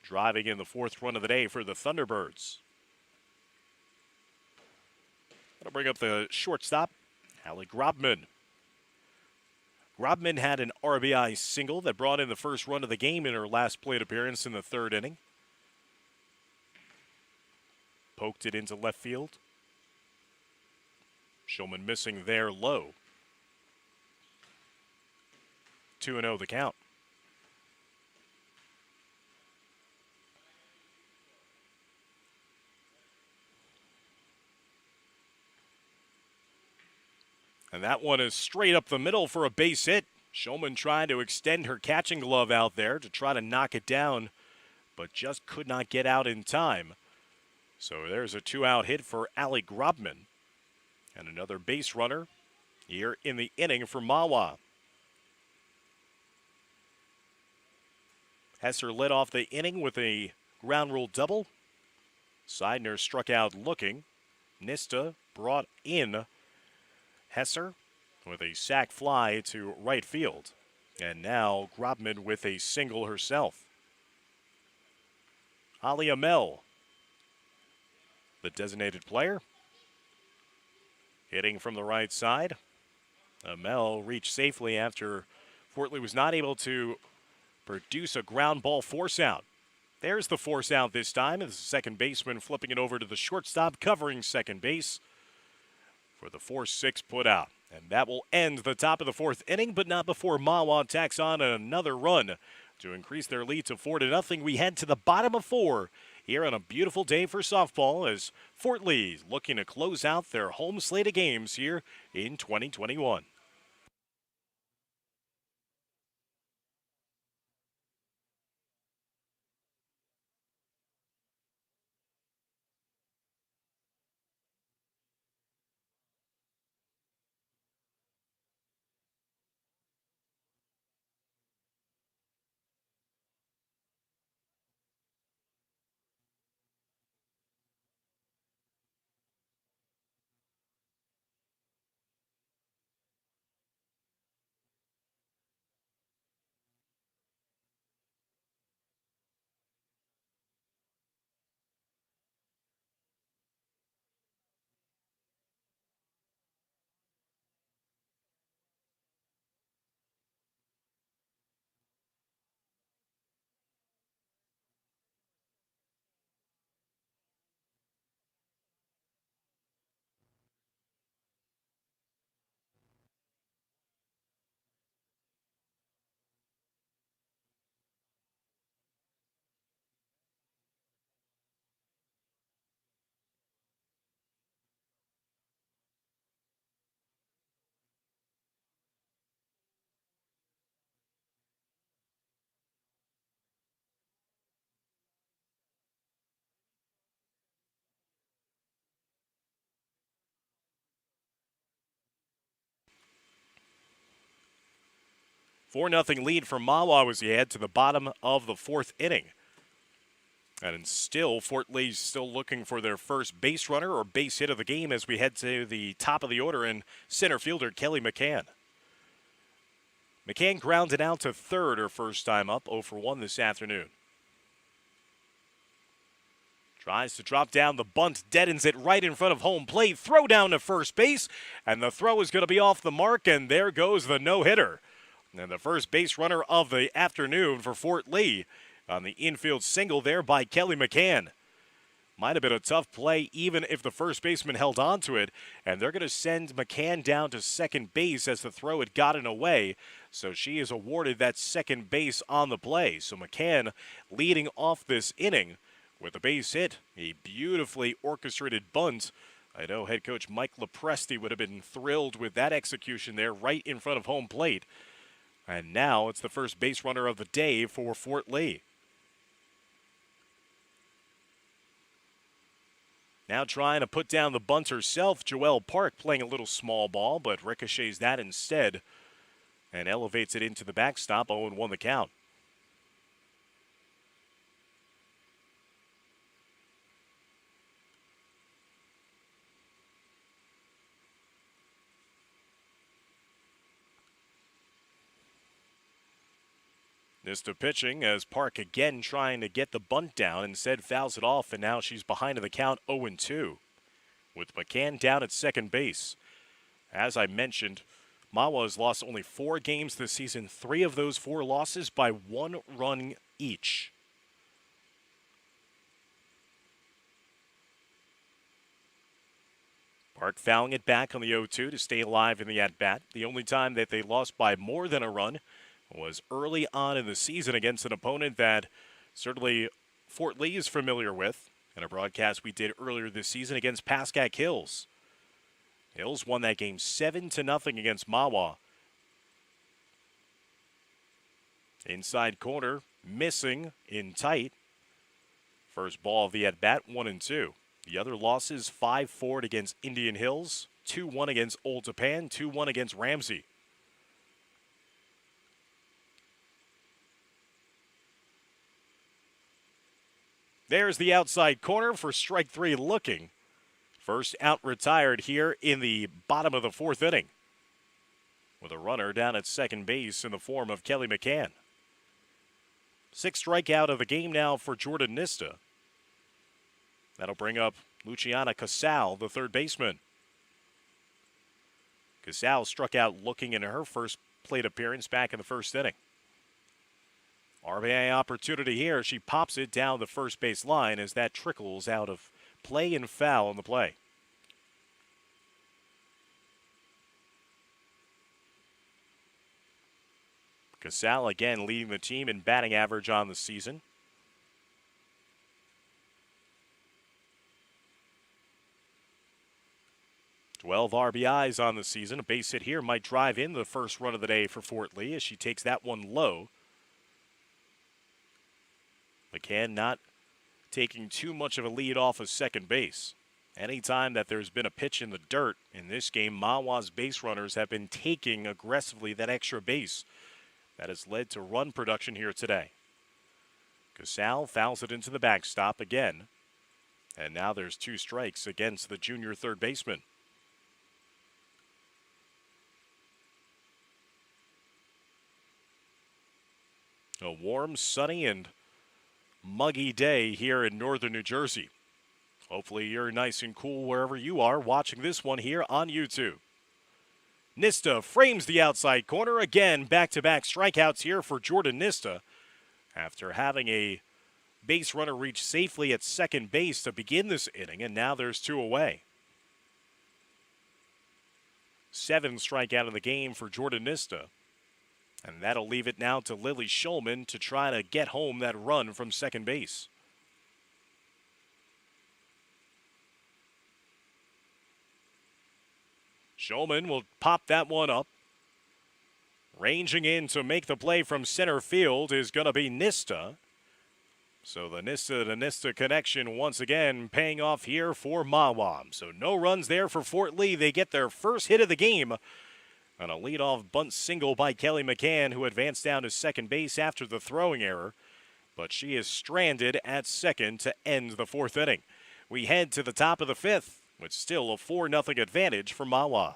driving in the 4th run of the day for the Thunderbirds. That'll bring up the shortstop, Allie Grobman. Grobman had an RBI single that brought in the first run of the game in her last plate appearance in the 3rd inning. Poked it into left field. Shulman missing there low. 2-0 the count. And that one is straight up the middle for a base hit. Shulman trying to extend her catching glove out there to try to knock it down, but just could not get out in time. So there's a 2-out hit for Allie Grobman. And another base runner here in the inning for Mahwah. Hesser led off the inning with a ground rule double. Seidner struck out looking. Nista brought in Hesser with a sac fly to right field. And now Grobman with a single herself. Ali Amel, the designated player, hitting from the right side. Amel reached safely after Fort Lee was not able to produce a ground ball force out. There's the force out this time. The second baseman flipping it over to the shortstop, covering second base for the 4-6 put out. And that will end the top of the 4th inning, but not before Mahwah tacks on another run to increase their lead to 4-0. We head to the bottom of 4 here on a beautiful day for softball as Fort Lee looking to close out their home slate of games here in 2021. Four nothing lead for Mahwah as he head to the bottom of the 4th inning. And still, Fort Lee's still looking for their first base runner or base hit of the game as we head to the top of the order in center fielder Kelly McCann. McCann grounded out to third her first time up, 0 for 1 this afternoon. Tries to drop down the bunt, deadens it right in front of home plate. Throw down to first base, and the throw is going to be off the mark, and there goes the no-hitter. And the first base runner of the afternoon for Fort Lee on the infield single there by Kelly McCann. Might have been a tough play even if the first baseman held on to it, and they're going to send McCann down to second base as the throw had gotten away, so she is awarded that second base on the play. So McCann leading off this inning with a base hit, a beautifully orchestrated bunt. I know head coach Mike Lepresti would have been thrilled with that execution there right in front of home plate. And now it's the first base runner of the day for Fort Lee. Now trying to put down the bunt herself, Joelle Park playing a little small ball, but ricochets that instead and elevates it into the backstop, 0-1 the count. Nista pitching as Park again trying to get the bunt down, instead fouls it off, and now she's behind in the count 0-2 with McCann down at second base. As I mentioned, Mahwah has lost only 4 games this season, 3 of those 4 losses by 1 run each. Park fouling it back on the 0-2 to stay alive in the at-bat. The only time that they lost by more than a run was early on in the season against an opponent that certainly Fort Lee is familiar with in a broadcast we did earlier this season against Pascack Hills. Hills won that game 7-0 against Mahwah. Inside corner, missing in tight. First ball of the at-bat, 1-2. The other losses, 5-4 against Indian Hills, 2-1 against Old Japan, 2-1 against Ramsey. There's the outside corner for strike 3 looking. First out retired here in the bottom of the 4th inning, with a runner down at second base in the form of Kelly McCann. 6th strikeout of the game now for Jordan Nista. That'll bring up Luciana Casal, the third baseman. Casal struck out looking in her first plate appearance back in the 1st inning. RBI opportunity here. She pops it down the first base line as that trickles out of play and foul on the play. Casal again leading the team in batting average on the season. Twelve RBIs on the season. A base hit here might drive in the first run of the day for Fort Lee as she takes that one low. McCann not taking too much of a lead off of second base. Anytime that there's been a pitch in the dirt in this game, Mahwah's base runners have been taking aggressively that extra base. That has led to run production here today. Casal fouls it into the backstop again. And now there's 2 strikes against the junior third baseman. A warm, sunny, and muggy day here in northern New Jersey. Hopefully you're nice and cool wherever you are watching this one here on YouTube. Nista frames the outside corner. Again, back-to-back strikeouts here for Jordan Nista after having a base runner reach safely at second base to begin this inning, and now there's 2 away. 7th strikeout of the game for Jordan Nista. And that'll leave it now to Lily Schulman to try to get home that run from second base. Schulman will pop that one up. Ranging in to make the play from center field is going to be Nista. So the Nista to Nista connection once again paying off here for Mahwah. So no runs there for Fort Lee. They get their first hit of the game on a leadoff bunt single by Kelly McCann, who advanced down to second base after the throwing error. but she is stranded at second to end the fourth inning. We head to the top of the fifth with still a 4-0 advantage for Mahwah.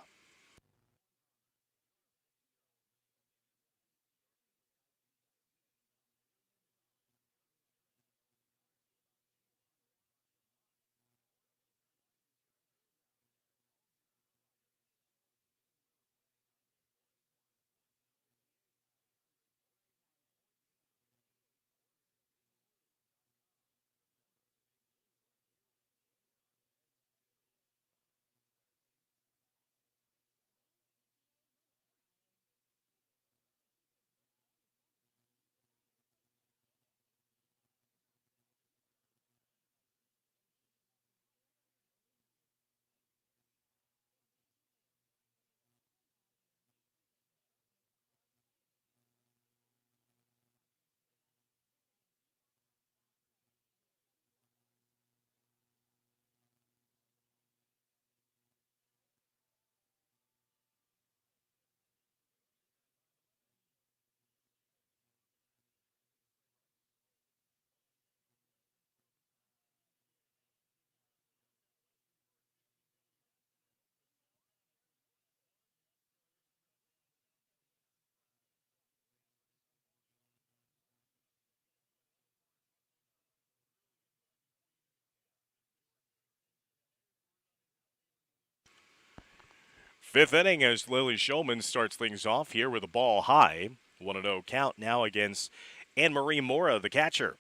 Fifth inning as Lily Shulman starts things off here with a ball high. 1-0 count now against Anne-Marie Mora, the catcher.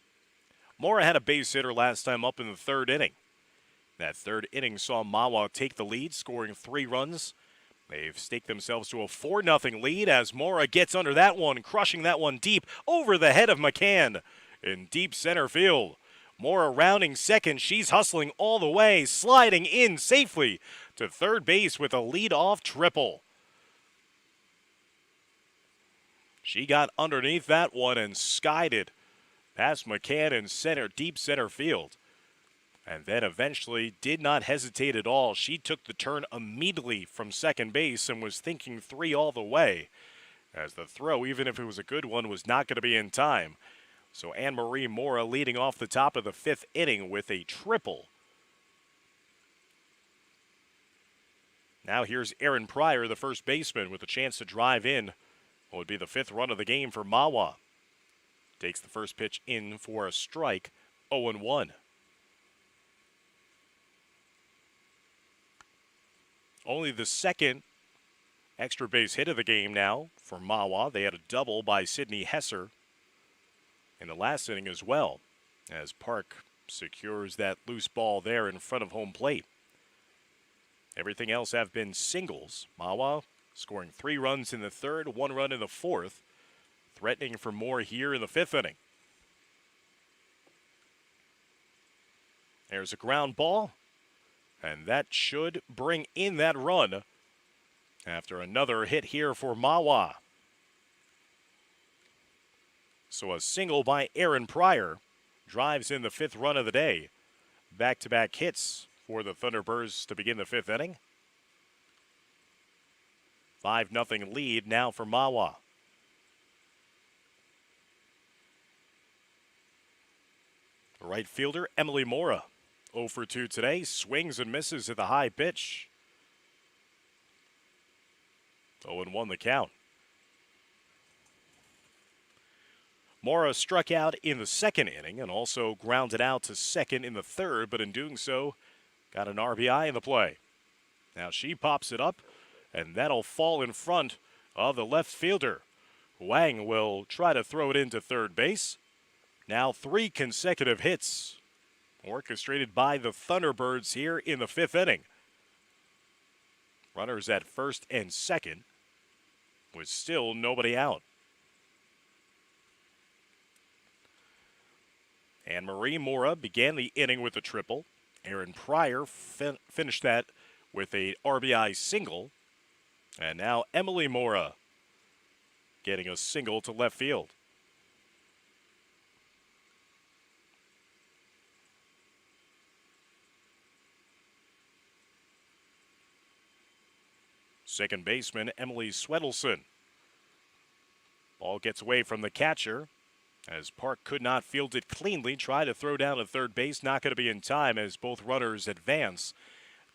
Mora had a base hitter last time up in the third inning. That third inning saw Mahwah take the lead, scoring 3 runs. They've staked themselves to a 4-0 lead as Mora gets under that one, crushing that one deep over the head of McCann in deep center field. Mora rounding second. She's hustling all the way, sliding in safely to third base with a lead-off triple. She got underneath that one and skied it past McCann in center, deep center field. And then eventually did not hesitate at all. She took the turn immediately from second base and was thinking 3 all the way, as the throw, even if it was a good one, was not going to be in time. So Anne-Marie Mora leading off the top of the fifth inning with a triple. Now here's Aaron Pryor, the first baseman, with a chance to drive in what would be the 5th run of the game for Mahwah. Takes the first pitch in for a strike, 0-1. Only the second extra base hit of the game now for Mahwah. They had a double by Sydney Hesser in the last inning as well, as Park secures that loose ball there in front of home plate. Everything else have been singles. Mahwah scoring 3 runs in the third, 1 run in the fourth, threatening for more here in the 5th inning. There's a ground ball, and that should bring in that run after another hit here for Mahwah. So a single by Aaron Pryor drives in the 5th run of the day. Back-to-back hits for the Thunderbirds to begin the 5th inning. 5-0 lead now for Mahwah. Right fielder Emily Mora, 0 for 2 today, swings and misses at the high pitch. 0-1 the count. Mora struck out in the 2nd inning and also grounded out to second in the 3rd, but in doing so, got an RBI in the play. Now she pops it up, and that'll fall in front of the left fielder. Wang will try to throw it into third base. Now 3 consecutive hits orchestrated by the Thunderbirds here in the 5th inning. Runners at first and second with still nobody out. Anne-Marie Mora began the inning with a triple. Aaron Pryor finished that with a RBI single. And now Emily Mora getting a single to left field. Second baseman Emily Swedelson. Ball gets away from the catcher. As Park could not field it cleanly, tried to throw down at third base, not going to be in time as both runners advance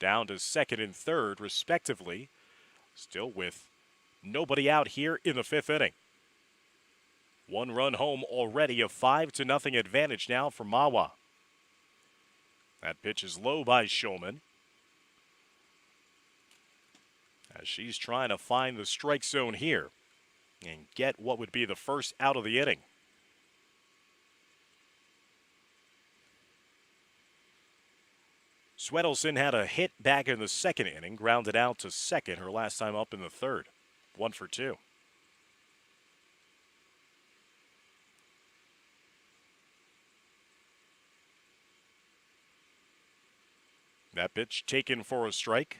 down to second and third, respectively. Still with nobody out here in the fifth inning. One run home already, a 5-0 advantage now for Mahwah. That pitch is low by Shulman, as she's trying to find the strike zone here and get what would be the first out of the inning. Swedelson had a hit back in the second inning, grounded out to second, her last time up in the third. 1 for 2. That pitch taken for a strike.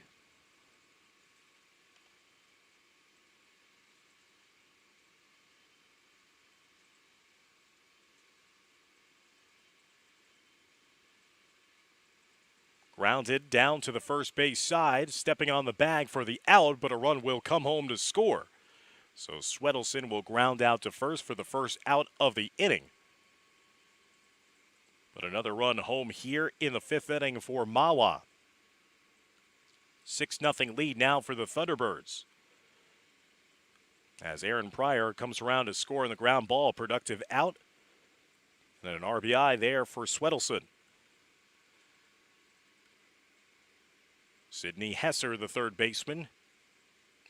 Grounded down to the first base side, stepping on the bag for the out, but a run will come home to score. So Swedelson will ground out to first for the first out of the inning. But another run home here in the fifth inning for Mahwah. 6-0 lead now for the Thunderbirds, as Aaron Pryor comes around to score on the ground ball, productive out. And then an RBI there for Swedelson. Sydney Hesser, the third baseman,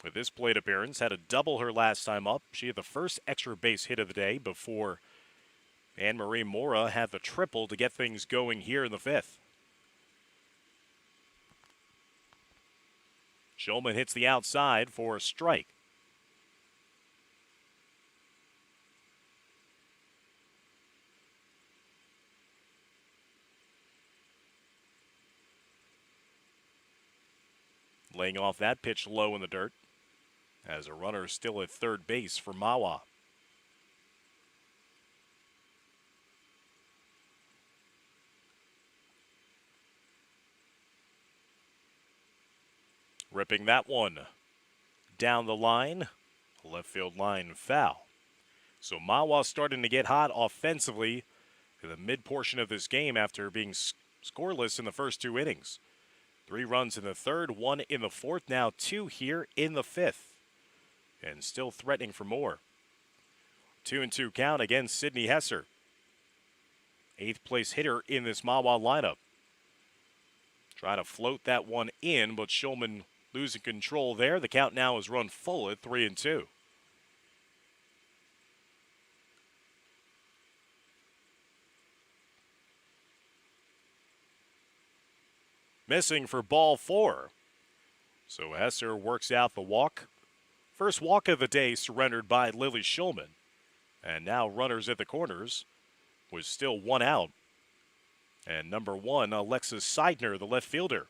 with this plate appearance, had a double her last time up. She had the first extra base hit of the day before Anne-Marie Mora had the triple to get things going here in the fifth. Shulman hits the outside for a strike. Laying off that pitch low in the dirt, as a runner still at third base for Mahwah. Ripping that one down the line, left field line foul. So Mahwah starting to get hot offensively in the mid portion of this game after being scoreless in the first 2 innings. 3 runs in the third, 1 in the fourth, now 2 here in the fifth. And still threatening for more. 2-2 count against Sydney Hesser, 8th place hitter in this Mahwah lineup. Try to float that one in, but Shulman losing control there. The count now is run full at 3-2. Missing for ball 4. So Hesser works out the walk. First walk of the day surrendered by Lily Shulman. And now runners at the corners with still 1 out. And number 1, Alexis Seidner, the left fielder.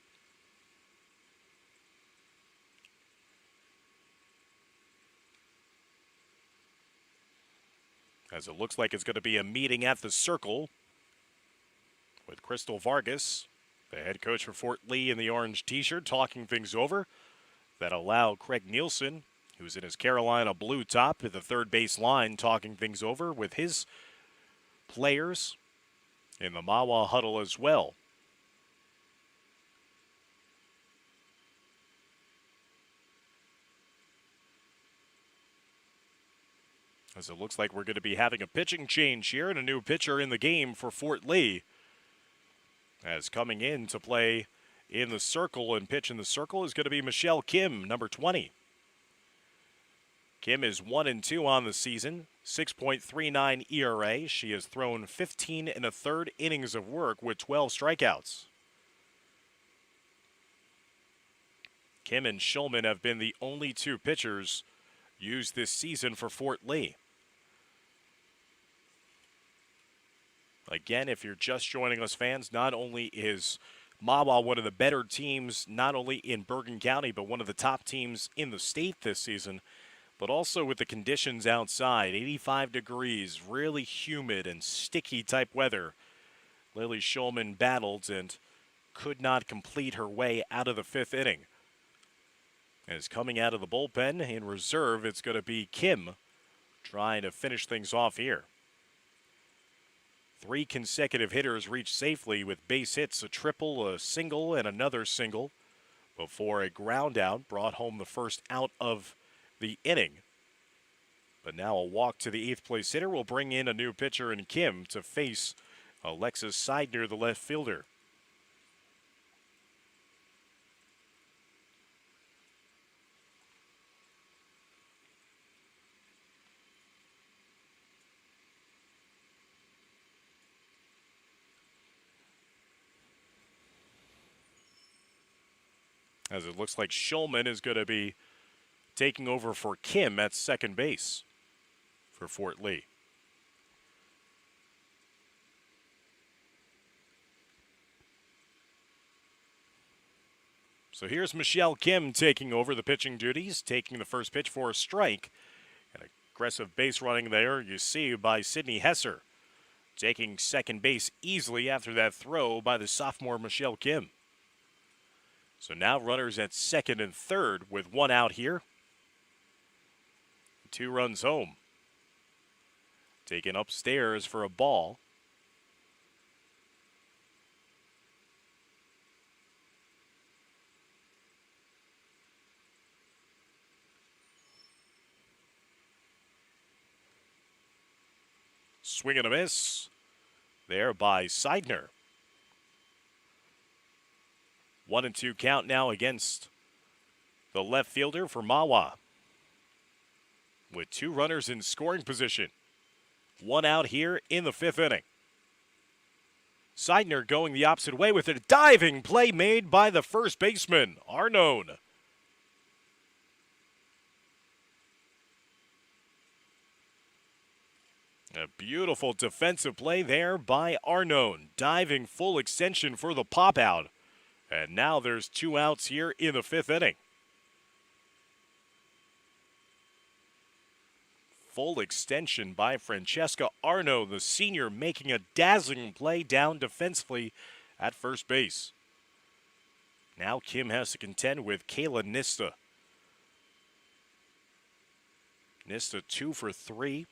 As it looks like it's going to be a meeting at the circle with Crystal Vargas, the head coach for Fort Lee, in the orange t-shirt, talking things over. That allow Craig Nielsen, who's in his Carolina blue top, at the third base line, talking things over with his players in the Mahwah huddle as well. As it looks like we're going to be having a pitching change here and a new pitcher in the game for Fort Lee. As coming in to play in the circle and pitch in the circle is going to be Michelle Kim, number 20. Kim is 1-2 on the season, 6.39 ERA. She has thrown 15 1/3 innings of work with 12 strikeouts. Kim and Shulman have been the only 2 pitchers used this season for Fort Lee. Again, if you're just joining us, fans, not only is Mahwah one of the better teams, not only in Bergen County, but one of the top teams in the state this season, but also with the conditions outside, 85 degrees, really humid and sticky type weather. Lily Shulman battled and could not complete her way out of the 5th inning. As coming out of the bullpen in reserve, it's going to be Kim trying to finish things off here. 3 consecutive hitters reached safely with base hits, a triple, a single, and another single before a ground out brought home the first out of the inning. But now a walk to the 8th place hitter will bring in a new pitcher in Kim to face Alexis Seidner, the left fielder. As it looks like Schulman is going to be taking over for Kim at second base for Fort Lee. So here's Michelle Kim taking over the pitching duties, taking the first pitch for a strike. An aggressive base running there, you see, by Sydney Hesser, taking second base easily after that throw by the sophomore Michelle Kim. So now runners at second and third with one out here. 2 runs home. Taken upstairs for a ball. Swing and a miss there by Seidner. 1-2 count now against the left fielder for Mahwah. With 2 runners in scoring position. 1 out here in the 5th inning. Seidner going the opposite way with a diving play made by the first baseman, Arnone. A beautiful defensive play there by Arnone. Diving full extension for the pop out. And now there's 2 outs here in the 5th inning. Full extension by Francesca Arno, the senior, making a dazzling play down defensively at first base. Now Kim has to contend with Kayla Nista. Nista 2 for 3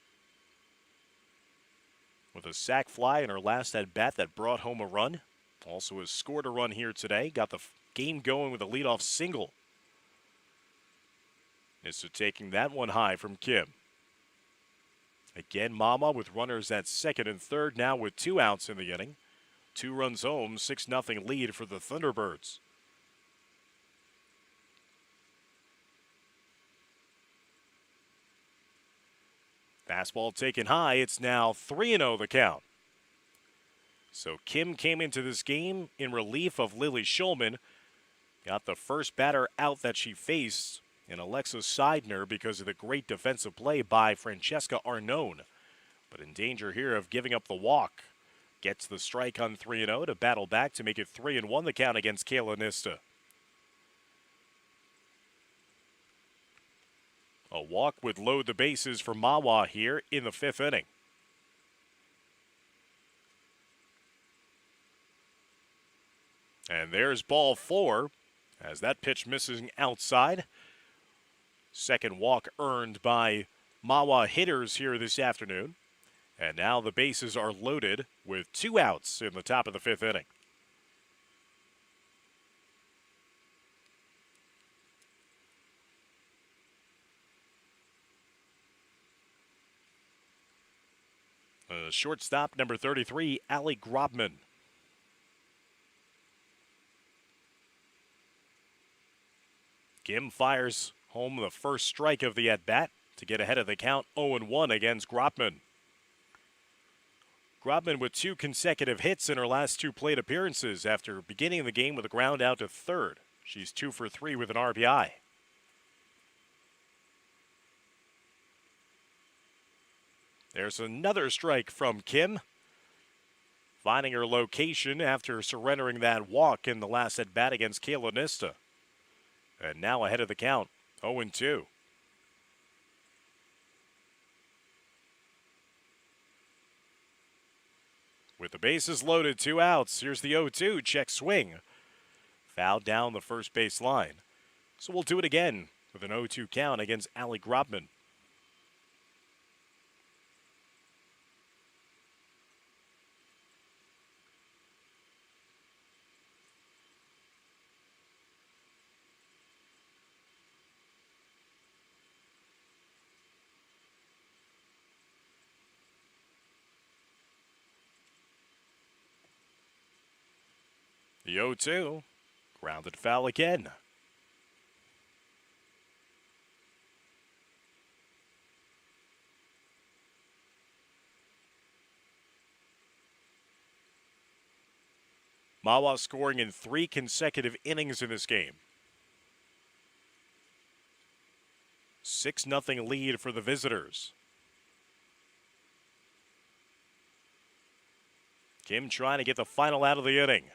with a sac fly in her last at-bat that brought home a run. Also has scored a run here today. Got the game going with a leadoff single. Nista taking that one high from Kim. Again, Mahwah with runners at second and third, now with 2 outs in the inning. 2 runs home, 6-0 lead for the Thunderbirds. Fastball taken high, it's now 3-0 the count. So Kim came into this game in relief of Lily Schulman. Got the first batter out that she faced in Alexis Seidner because of the great defensive play by Francesca Arnone. But in danger here of giving up the walk. Gets the strike on 3-0 to battle back to make it 3-1 the count against Kayla Nista. A walk would load the bases for Mahwah here in the 5th inning. And there's ball 4 as that pitch missing outside. Second walk earned by Mahwah hitters here this afternoon. And now the bases are loaded with 2 outs in the top of the 5th inning. Shortstop number 33, Allie Grobman. Kim fires home the first strike of the at-bat to get ahead of the count 0-1 against Grobman. Grobman with 2 consecutive hits in her last 2 plate appearances after beginning the game with a ground out to third. She's 2 for 3 with an RBI. There's another strike from Kim, finding her location after surrendering that walk in the last at-bat against Kayla Nista. And now ahead of the count, 0-2. With the bases loaded, 2 outs. Here's the 0-2, check swing. Fouled down the first base line. So we'll do it again with an 0-2 count against Allie Grobman. The 0-2. Grounded foul again. Mahwah scoring in 3 consecutive innings in this game. 6-0 lead for the visitors. Kim trying to get the final out of the inning.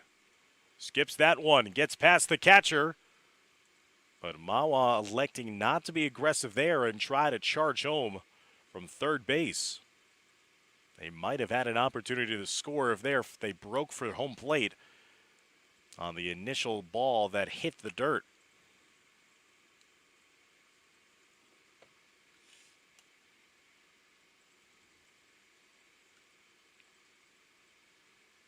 Skips that one, gets past the catcher. But Mahwah electing not to be aggressive there and try to charge home from third base. They might have had an opportunity to score if they broke for home plate on the initial ball that hit the dirt.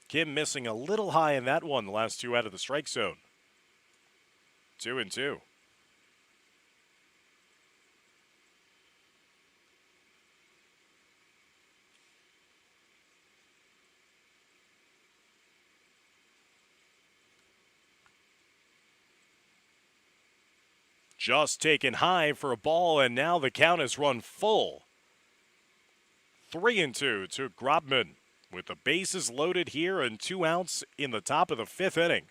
Kim missing a little high in that one, the last 2 out of the strike zone. 2-2. Just taken high for a ball, and now the count is run full. 3-2 to Grobman with the bases loaded here and 2 outs in the top of the 5th inning.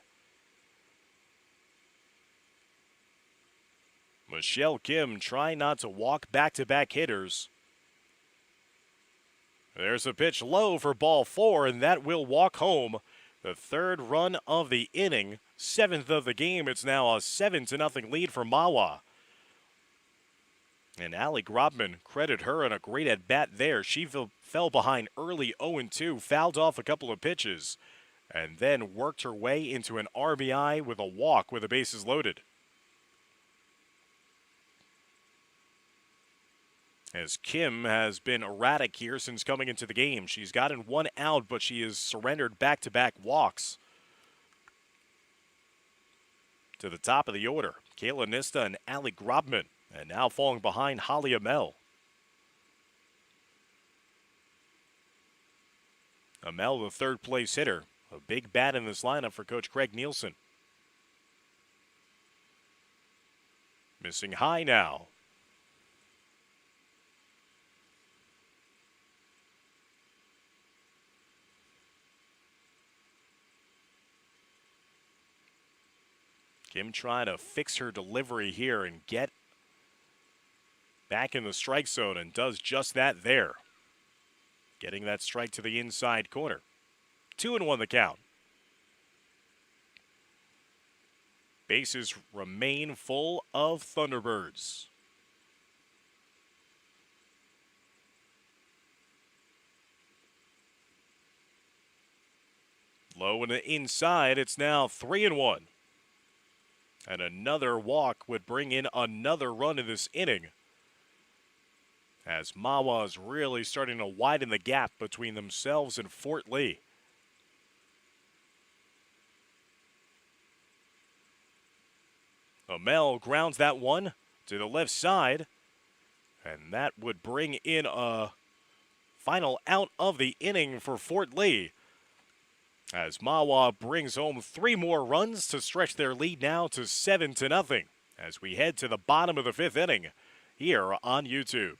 Michelle Kim trying not to walk back-to-back hitters. There's a pitch low for ball 4, and that will walk home the 3rd run of the inning. 7th of the game. It's now a 7-0 lead for Mahwah. And Allie Grobman, credit her on a great at-bat there. She fell behind early 0-2, fouled off a couple of pitches, and then worked her way into an RBI with a walk with the bases loaded. As Kim has been erratic here since coming into the game. She's gotten 1 out, but she has surrendered back-to-back walks. To the top of the order, Kayla Nista and Allie Grobman. And now falling behind Holly Amell. Amell, the 3rd place hitter. A big bat in this lineup for Coach Craig Nielsen. Missing high now. Kim trying to fix her delivery here and get back in the strike zone, and does just that there. Getting that strike to the inside corner. 2-1 the count. Bases remain full of Thunderbirds. Low in the inside, it's now 3-1. And another walk would bring in another run in this inning, as Mahwah is really starting to widen the gap between themselves and Fort Lee. Amell grounds that one to the left side, and that would bring in a final out of the inning for Fort Lee, as Mahwah brings home 3 more runs to stretch their lead now to 7-0 as we head to the bottom of the 5th inning here on YouTube.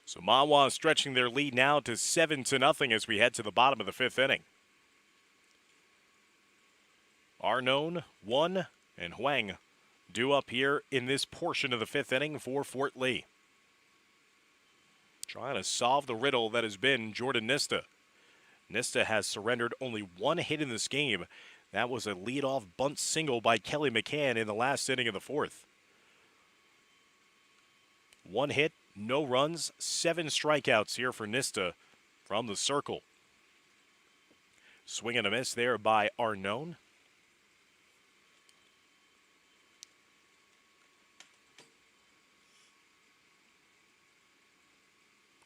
So Mahwah stretching their lead now to 7-0 as we head to the bottom of the fifth inning. Arnone, 1, and Huang due up here in this portion of the fifth inning for Fort Lee. Trying to solve the riddle that has been Jordan Nista. Nista has surrendered only one hit in this game. That was a leadoff bunt single by Kelly McCann in the last inning of the fourth. One hit, no runs, 7 strikeouts here for Nista from the circle. Swing and a miss there by Arnone.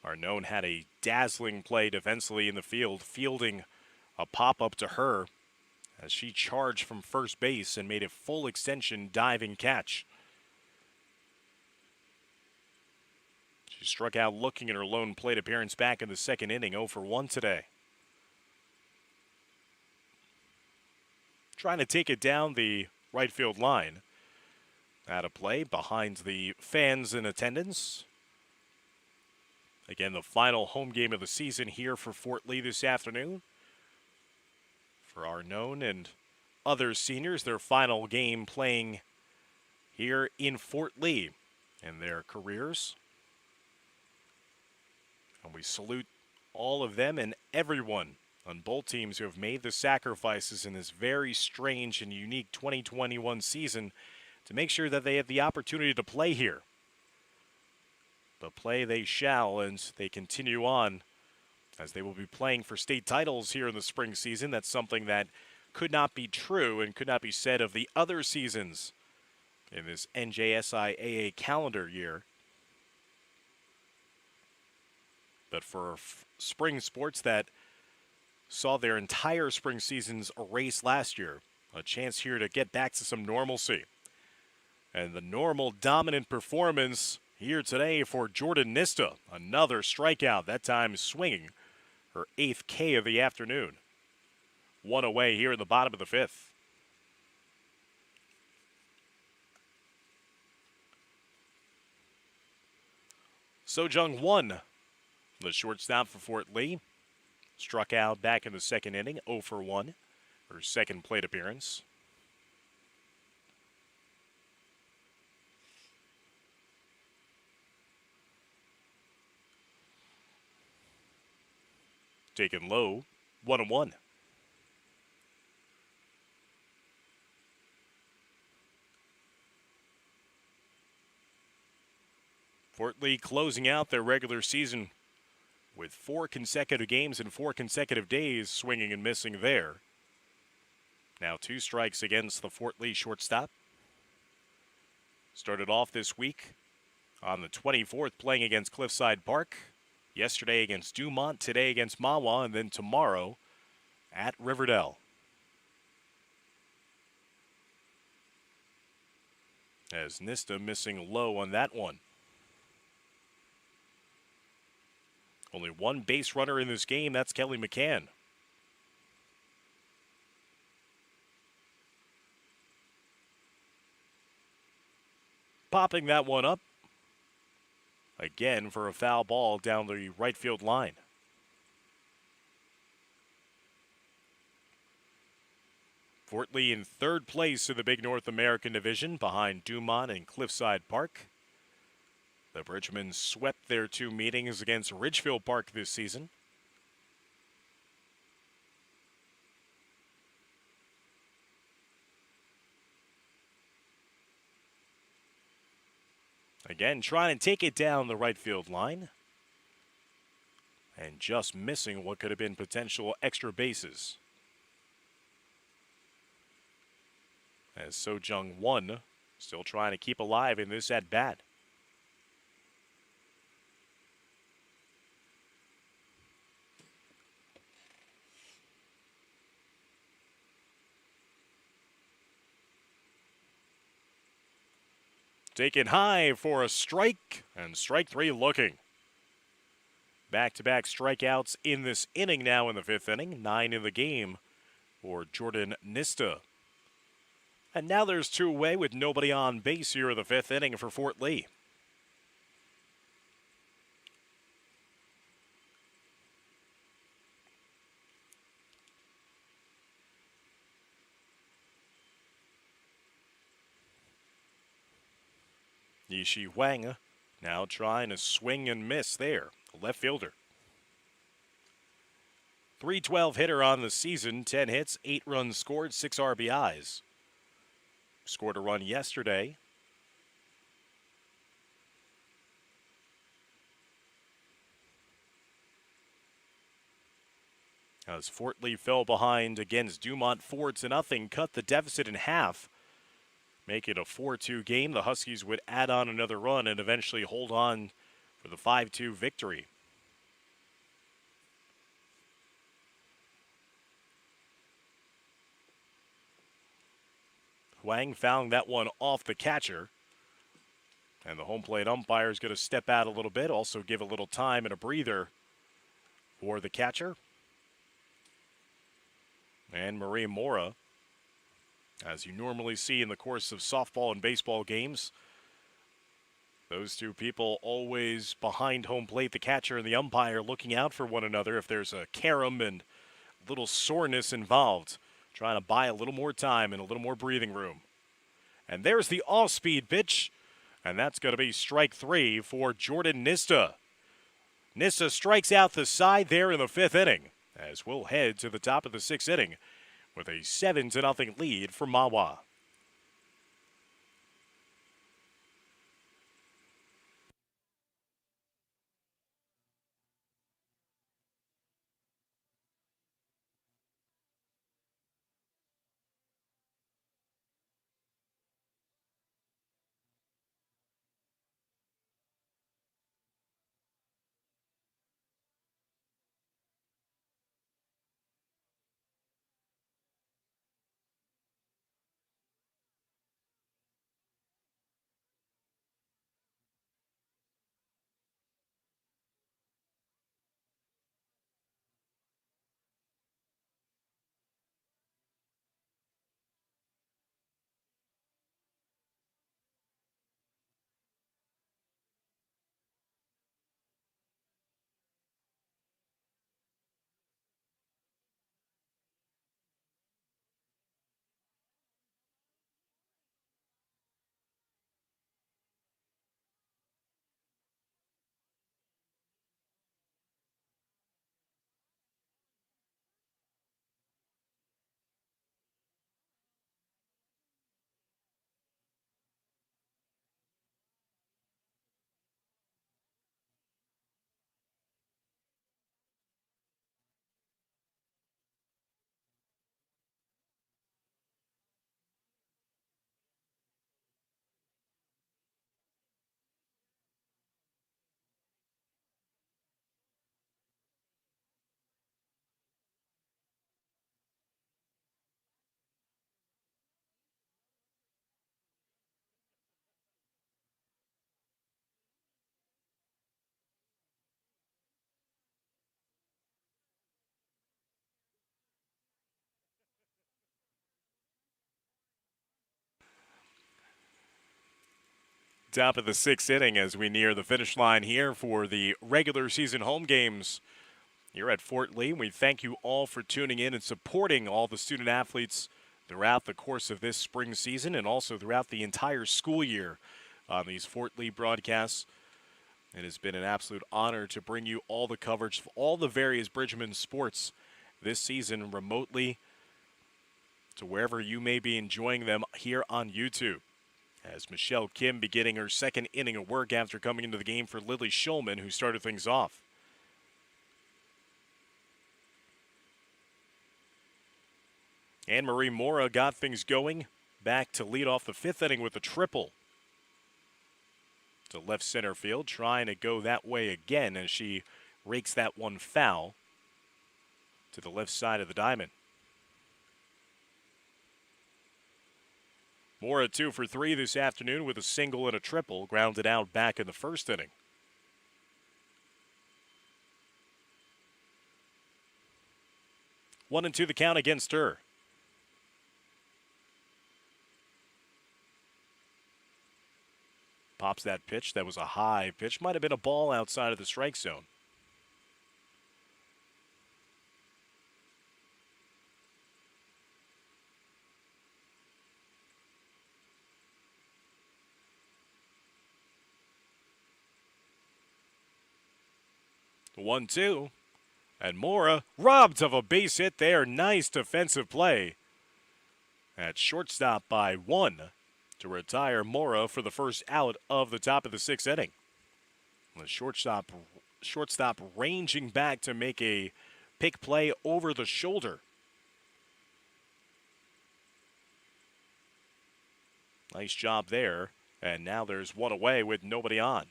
Arnone had a dazzling play defensively in the field, fielding a pop-up to her as she charged from first base and made a full extension diving catch. She struck out looking in her lone plate appearance back in the second inning, 0 for 1 today. Trying to take it down the right field line. Out of play behind the fans in attendance. Again, the final home game of the season here for Fort Lee this afternoon. For Arnone and other seniors, their final game playing here in Fort Lee in their careers. And we salute all of them and everyone on both teams who have made the sacrifices in this very strange and unique 2021 season to make sure that they have the opportunity to play here. But play they shall, and they continue on as they will be playing for state titles here in the spring season. That's something that could not be true and could not be said of the other seasons in this NJSIAA calendar year. But for spring sports that saw their entire spring seasons erased last year, a chance here to get back to some normalcy. And the normal dominant performance here today for Jordan Nista. Another strikeout, that time swinging her 8th K of the afternoon. 1 away here in the bottom of the fifth. Sojung 1, the shortstop for Fort Lee. Struck out back in the second inning, 0 for 1, her second plate appearance. Taken low, 1-1. Fort Lee closing out their regular season with 4 consecutive games and 4 consecutive days, swinging and missing there. Now 2 strikes against the Fort Lee shortstop. Started off this week on the 24th playing against Cliffside Park. Yesterday against Dumont, today against Mahwah, and then tomorrow at Riverdale. As Nista missing low on that one. Only 1 base runner in this game, that's Kelly McCann. Popping that one up. Again for a foul ball down the right field line. Fort Lee in 3rd place in the Big North American Division behind Dumont and Cliffside Park. The Bridgmen swept their 2 meetings against Ridgefield Park this season. Again, trying to take it down the right field line. And just missing what could have been potential extra bases. As Sojung 1 still trying to keep alive in this at-bat. Taken high for a strike, and strike 3 looking. Back-to-back strikeouts in this inning now in the 5th inning. 9 in the game for Jordan Nista. And now there's 2 away with nobody on base here in the 5th inning for Fort Lee. Yishi Wang now trying to swing and miss there. Left fielder. 312 hitter on the season, 10 hits, 8 runs scored, 6 RBIs. Scored a run yesterday. As Fort Lee fell behind against Dumont 4-0, cut the deficit in half. Make it a 4-2 game. The Huskies would add on another run and eventually hold on for the 5-2 victory. Wang found that one off the catcher. And the home plate umpire is going to step out a little bit, also give a little time and a breather for the catcher. And Marie Mora, as you normally see in the course of softball and baseball games, those two people always behind home plate, the catcher and the umpire looking out for one another if there's a carom and a little soreness involved, trying to buy a little more time and a little more breathing room. And there's the off-speed pitch, and that's going to be strike 3 for Jordan Nista. Nista strikes out the side there in the 5th inning, as we'll head to the top of the 6th inning with a 7-0 lead for Mahwah. Top of the 6th inning as we near the finish line here for the regular season home games here at Fort Lee. We thank you all for tuning in and supporting all the student athletes throughout the course of this spring season and also throughout the entire school year on these Fort Lee broadcasts. It has been an absolute honor to bring you all the coverage of all the various Bridgman sports this season remotely to wherever you may be enjoying them here on YouTube. As Michelle Kim beginning her 2nd inning of work after coming into the game for Lily Schulman, who started things off. And Marie Mora got things going back to lead off the 5th inning with a triple to left center field, trying to go that way again as she rakes that one foul to the left side of the diamond. Mora 2 for 3 this afternoon with a single and a triple, grounded out back in the 1st inning. One and two the count against her. Pops that pitch. That was a high pitch. Might have been a ball outside of the strike zone. 1-2. And Mahwah robbed of a base hit there. Nice defensive play at shortstop by one to retire Mahwah for the first out of the top of the sixth inning. The shortstop ranging back to make a pick play over the shoulder. Nice job there. And now there's one away with nobody on.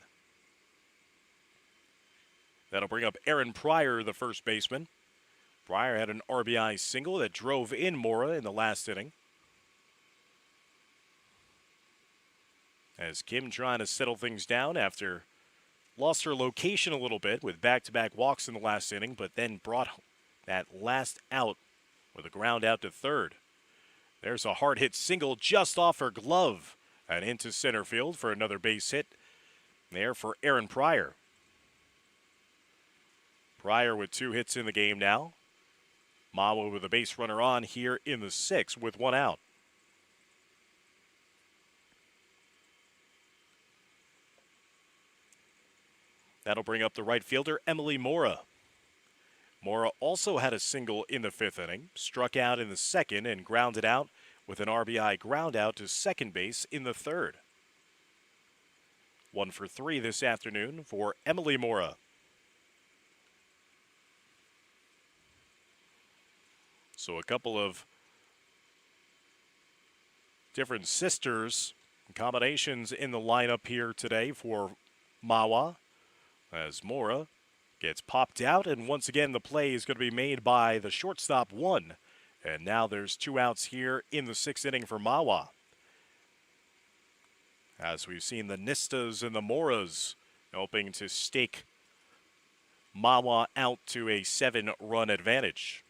That'll bring up Aaron Pryor, the first baseman. Pryor had an RBI single that drove in Mahwah in the last inning. As Kim trying to settle things down after lost her location a little bit with back-to-back walks in the last inning, but then brought that last out with a ground out to third. There's a hard hit single just off her glove and into center field for another base hit there for Aaron Pryor. Pryor with 2 hits in the game now. Mahwah with a base runner on here in the sixth with 1 out. That'll bring up the right fielder, Emily Mahwah. Mahwah also had a single in the 5th inning, struck out in the 2nd, and grounded out with an RBI ground out to second base in the 3rd. 1 for 3 this afternoon for Emily Mahwah. So a couple of different sisters combinations in the lineup here today for Mahwah. As Mahwah gets popped out, and once again the play is going to be made by the shortstop one. And now there's 2 outs here in the 6th inning for Mahwah. As we've seen the Nistas and the Mahwahs hoping to stake Mahwah out to a 7-run advantage.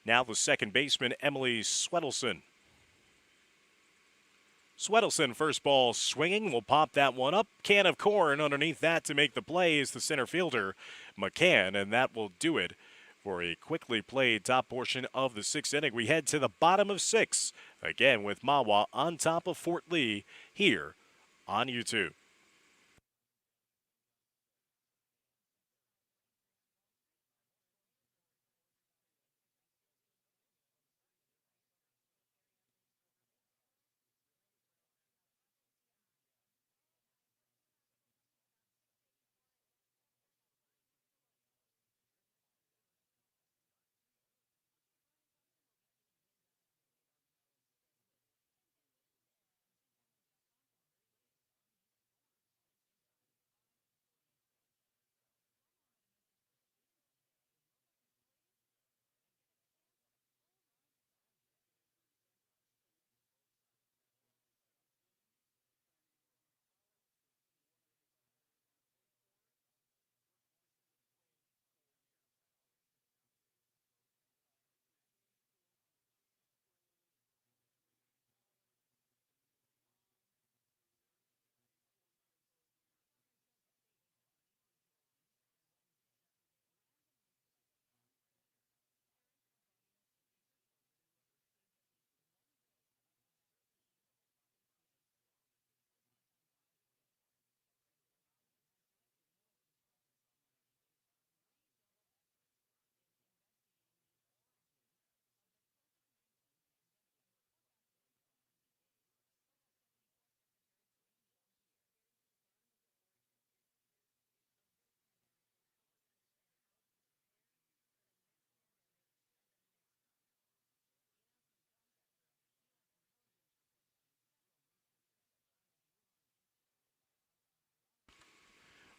Now the second baseman, Emily Swedelson. Swedelson, first ball swinging, will pop that one up. Can of corn underneath that to make the play is the center fielder, McCann, and that will do it for a quickly played top portion of the 6th inning. We head to the bottom of 6, again with Mahwah on top of Fort Lee here on YouTube.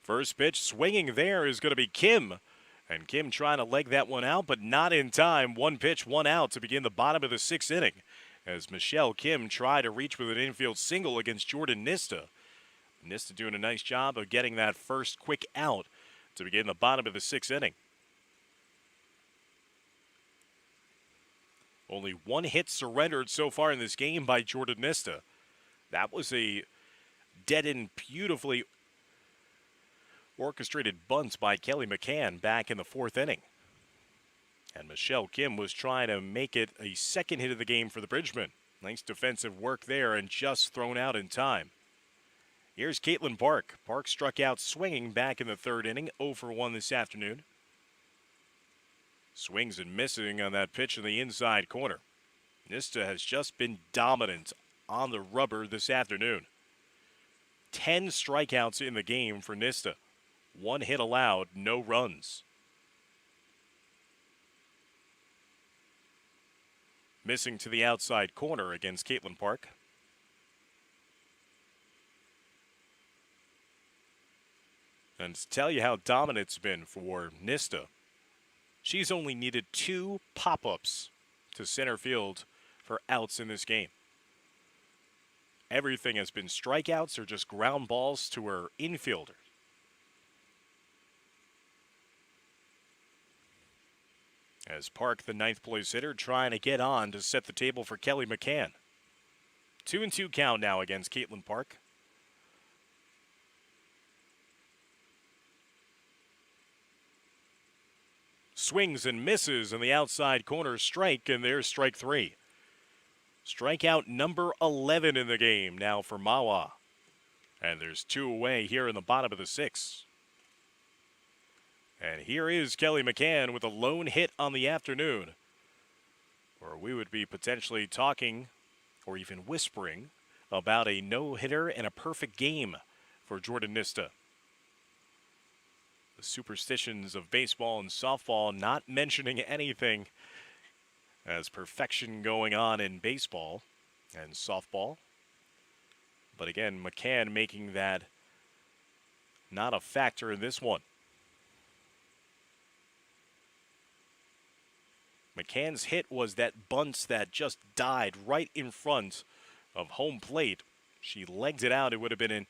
First pitch swinging there is going to be Kim. And Kim trying to leg that one out, but not in time. 1 pitch, 1 out to begin the bottom of the 6th inning. As Michelle Kim tried to reach with an infield single against Jordan Nista. Nista doing a nice job of getting that first quick out to begin the bottom of the 6th inning. Only 1 hit surrendered so far in this game by Jordan Nista. That was a dead-end, beautifully orchestrated bunts by Kelly McCann back in the 4th inning. And Michelle Kim was trying to make it a second hit of the game for the Bridgemen. Nice defensive work there and just thrown out in time. Here's Caitlin Park. Park struck out swinging back in the third inning, 0 for 1 this afternoon. Swings and missing on that pitch in the inside corner. Nista has just been dominant on the rubber this afternoon. 10 strikeouts in the game for Nista. 1 hit allowed, no runs. Missing to the outside corner against Caitlin Park. And to tell you how dominant it's been for Nista, she's only needed 2 pop-ups to center field for outs in this game. Everything has been strikeouts or just ground balls to her infielder. As Park, the 9th place hitter, trying to get on to set the table for Kelly McCann. 2-2 count now against Caitlin Park. Swings and misses in the outside corner, strike, and there's strike 3. Strikeout number 11 in the game now for Mahwah. And there's 2 away here in the bottom of the 6th. And here is Kelly McCann with a lone hit on the afternoon. Or we would be potentially talking or even whispering about a no-hitter and a perfect game for Jordan Nista. The superstitions of baseball and softball not mentioning anything as perfection going on in baseball and softball. But again, McCann making that not a factor in this one. McCann's hit was that bunt that just died right in front of home plate. She legged it out. It would have been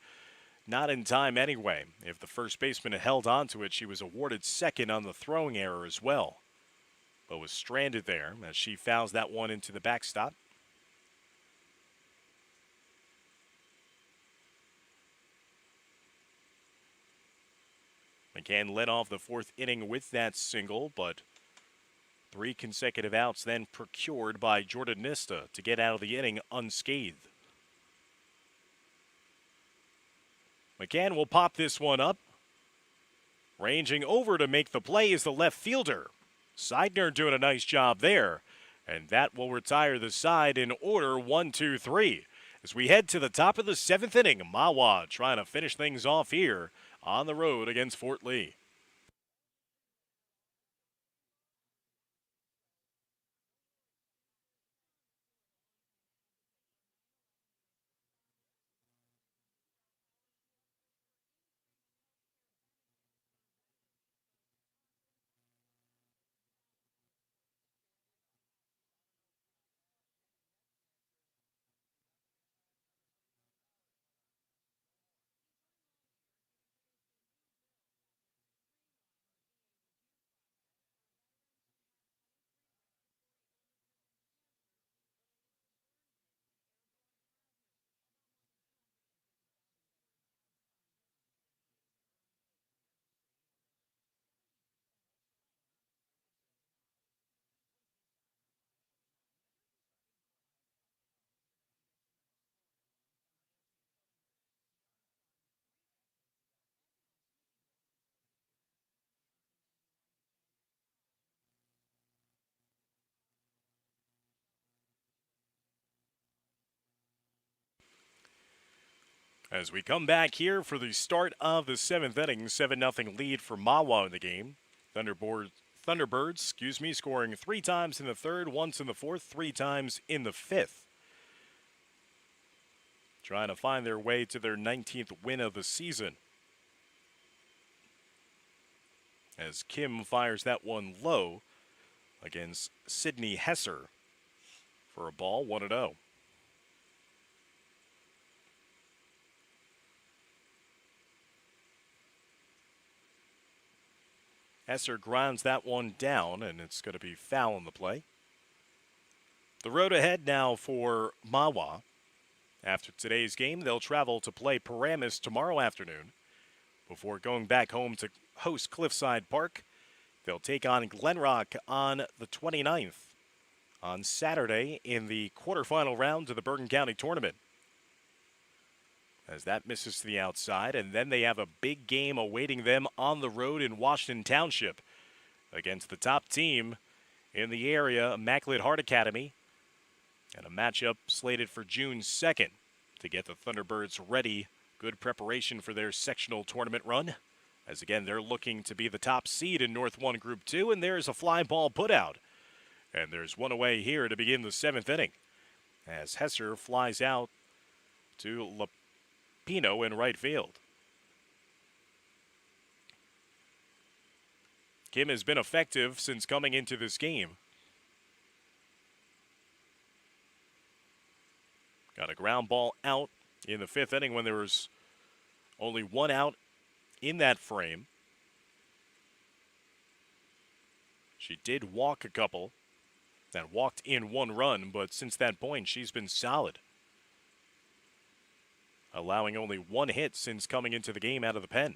not in time anyway. If the first baseman had held on to it, she was awarded second on the throwing error as well, but was stranded there as she fouls that one into the backstop. McCann led off the 4th inning with that single, but 3 consecutive outs then procured by Jordan Nista to get out of the inning unscathed. McCann will pop this one up. Ranging over to make the play is the left fielder. Seidner doing a nice job there. And that will retire the side in order 1-2-3. As we head to the top of the 7th inning, Mahwah trying to finish things off here on the road against Fort Lee. As we come back here for the start of the 7th inning, 7-0 lead for Mahwah in the game. Thunderbirds, scoring 3 times in the 3rd, once in the 4th, 3 times in the 5th. Trying to find their way to their 19th win of the season. As Kim fires that one low against Sydney Hesser for a ball, 1-0. Hesser grounds that one down, and it's going to be foul in the play. The road ahead now for Mahwah. After today's game, they'll travel to play Paramus tomorrow afternoon. Before going back home to host Cliffside Park, they'll take on Glenrock on the 29th on Saturday in the quarterfinal round of the Bergen County Tournament. as that misses to the outside. And then they have a big game awaiting them on the road in Washington Township against the top team in the area, Immaculate Heart Academy, and a matchup slated for June 2nd to get the Thunderbirds ready. Good preparation for their sectional tournament run, as again they're looking to be the top seed in North 1 Group 2, and there's a fly ball put out. And there's one away here to begin the 7th inning, as Hesser flies out to Lapino in right field. Kim has been effective since coming into this game. Got a ground ball out in the 5th inning when there was only one out in that frame. She did walk a couple that walked in one run, but since that point, she's been solid, allowing only one hit since coming into the game out of the pen.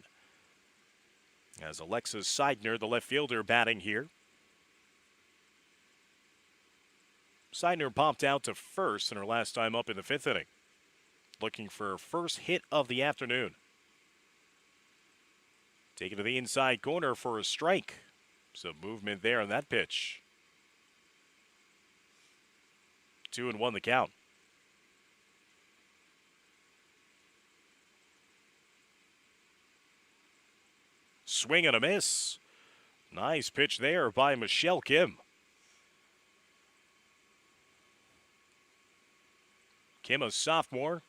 As Alexis Seidner, the left fielder, batting here. Seidner popped out to first in her last time up in the 5th inning, looking for her first hit of the afternoon. Taken to the inside corner for a strike. Some movement there on that pitch. 2-1 the count. Swing and a miss. Nice pitch there by Michelle Kim. Kim, a sophomore.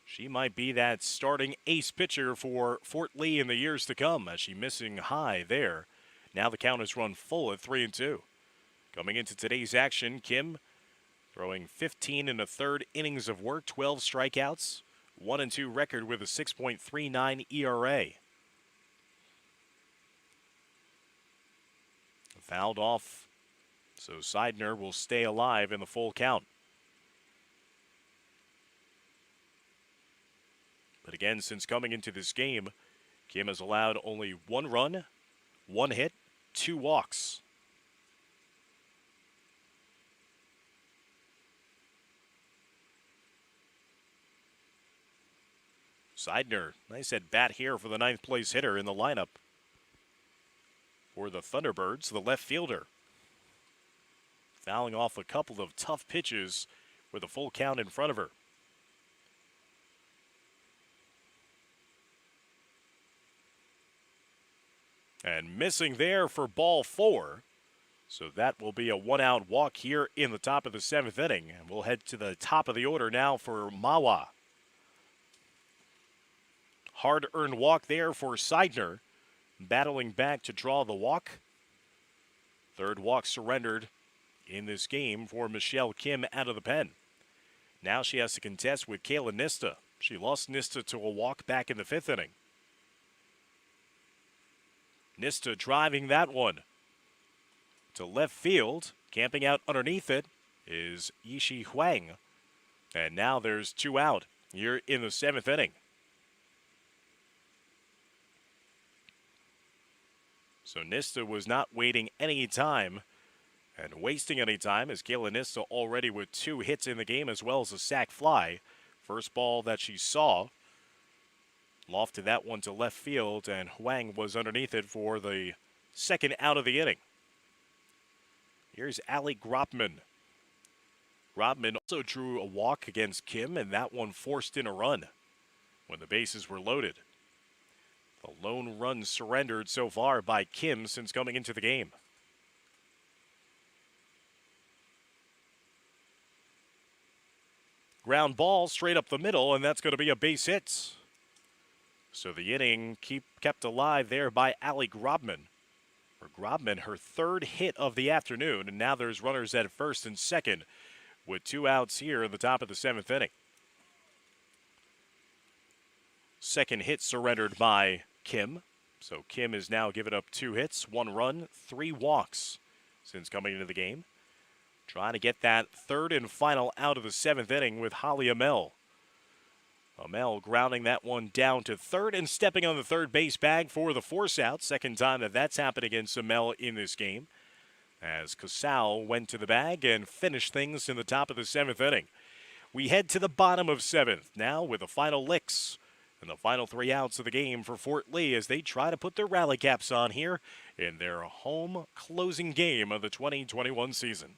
She might be that starting ace pitcher for Fort Lee in the years to come, as she's missing high there. Now the count is run full at 3-2. Coming into today's action, Kim throwing 15 1/3 innings of work, 12 strikeouts, 1-2 record with a 6.39 ERA. Fouled off, so Seidner will stay alive in the full count. But again, since coming into this game, Kim has allowed only one run, one hit, 2 walks. Seidner, nice at bat here for the 9th place hitter in the lineup for the Thunderbirds, the left fielder. Fouling off a couple of tough pitches with a full count in front of her. And missing there for ball 4. So that will be a 1-out walk here in the top of the 7th inning. And we'll head to the top of the order now for Mahwah. Hard-earned walk there for Seidner, battling back to draw the walk. 3rd walk surrendered in this game for Michelle Kim out of the pen. Now she has to contest with Kayla Nista. She lost Nista to a walk back in the 5th inning. Nista driving that one to left field. Camping out underneath it is Yishi Huang. And now there's 2 out here in the 7th inning. So Nista was not waiting any time and wasting any time, as Kayla Nista already with 2 hits in the game as well as a sac fly. First ball that she saw, lofted that one to left field, and Huang was underneath it for the 2nd out of the inning. Here's Allie Grobman. Grobman also drew a walk against Kim, and that one forced in a run when the bases were loaded. The lone run surrendered so far by Kim since coming into the game. Ground ball straight up the middle, and that's going to be a base hit. So the inning kept alive there by Allie Grobman. For Grobman, her 3rd hit of the afternoon, and now there's runners at 1st and 2nd with 2 outs here in the top of the 7th inning. 2nd hit surrendered by Kim. So Kim has now given up 2 hits, 1 run, 3 walks since coming into the game. Trying to get that 3rd and final out of the 7th inning with Holly Amell. Amell grounding that one down to 3rd and stepping on the 3rd base bag for the force out. 2nd time that that's happened against Amell in this game, as Casal went to the bag and finished things in the top of the 7th inning. We head to the bottom of 7th now with the final licks and the final 3 outs of the game for Fort Lee as they try to put their rally caps on here in their home closing game of the 2021 season.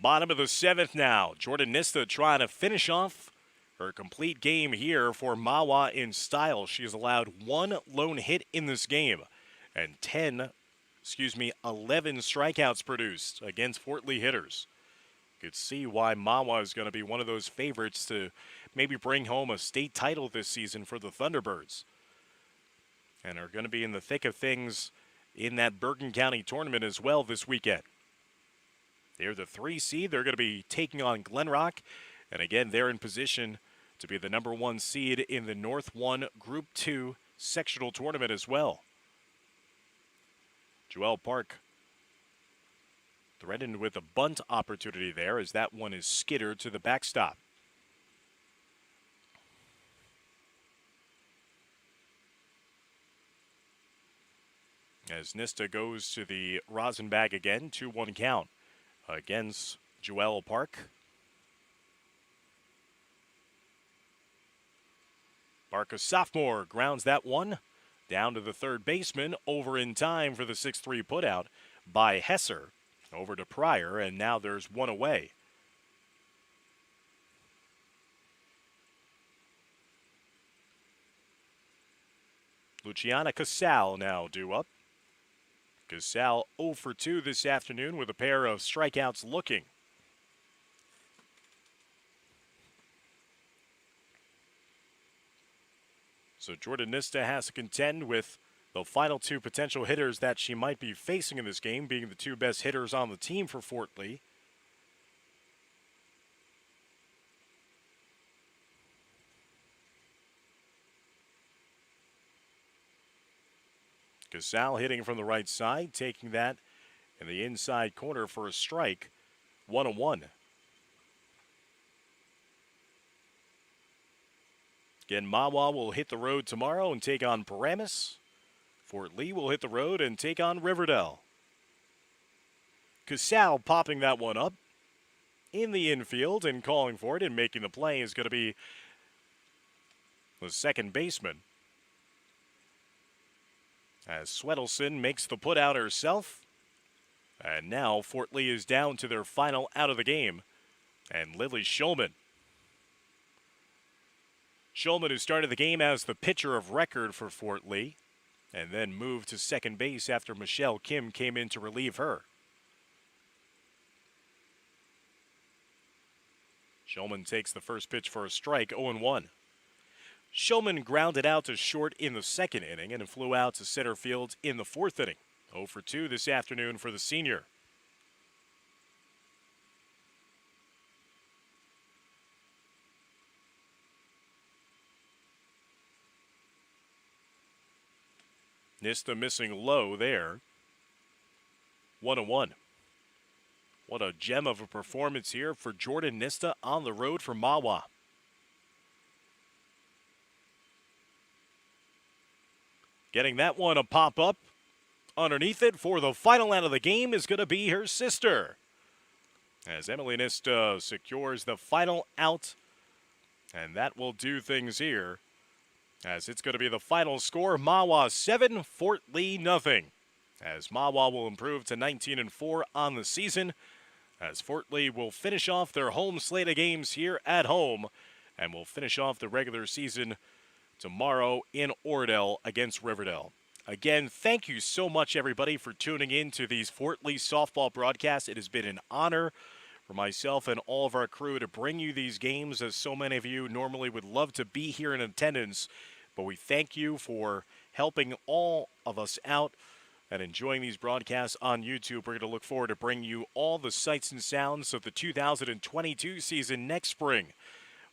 Bottom of the 7th now. Jordan Nista trying to finish off her complete game here for Mahwah in style. She has allowed 1 lone hit in this game and 11 strikeouts produced against Fort Lee hitters. You could see why Mahwah is going to be one of those favorites to maybe bring home a state title this season for the Thunderbirds. And are going to be in the thick of things in that Bergen County tournament as well this weekend. They're the 3 seed. They're going to be taking on Glenrock. And again, they're in position to be the number 1 seed in the North 1 Group 2 sectional tournament as well. Joelle Park threatened with a bunt opportunity there as that one is skittered to the backstop. As Nista goes to the rosin bag again, 2-1 count against Joelle Park. Park, a sophomore, grounds that one down to the third baseman, over in time for the 6-3 putout by Hesser. Over to Pryor, and now there's one away. Luciana Casal now due up. Casal 0 for 2 this afternoon with a pair of strikeouts looking. So Jordan Nista has to contend with the final 2 potential hitters that she might be facing in this game, being the 2 best hitters on the team for Fort Lee. Casal hitting from the right side, taking that in the inside corner for a strike. 1-1. Again, Mahwah will hit the road tomorrow and take on Paramus. Fort Lee will hit the road and take on Riverdale. Casal popping that one up in the infield and calling for it and making the play is going to be the second baseman. As Swedelson makes the putout herself. And now Fort Lee is down to their final out of the game. And Lily Schulman. Schulman, who started the game as the pitcher of record for Fort Lee, and then moved to second base after Michelle Kim came in to relieve her. Schulman takes the first pitch for a strike, 0-1. Schulman grounded out to short in the second inning and flew out to center field in the fourth inning. 0 for 2 this afternoon for the senior. Nista missing low there. 1-1. What a gem of a performance here for Jordan Nista on the road for Mahwah. Getting that one a pop up underneath it for the final out of the game is going to be her sister. As Emily Nista secures the final out, and that will do things here. As it's going to be the final score, Mahwah 7, Fort Lee nothing. As Mahwah will improve to 19-4 on the season, as Fort Lee will finish off their home slate of games here at home, and will finish off the regular season tomorrow in Oradell against Riverdale. Again, thank you so much, everybody, for tuning in to these Fort Lee softball broadcasts. It has been an honor for myself and all of our crew to bring you these games, as so many of you normally would love to be here in attendance. But we thank you for helping all of us out and enjoying these broadcasts on YouTube. We're going to look forward to bringing you all the sights and sounds of the 2022 season next spring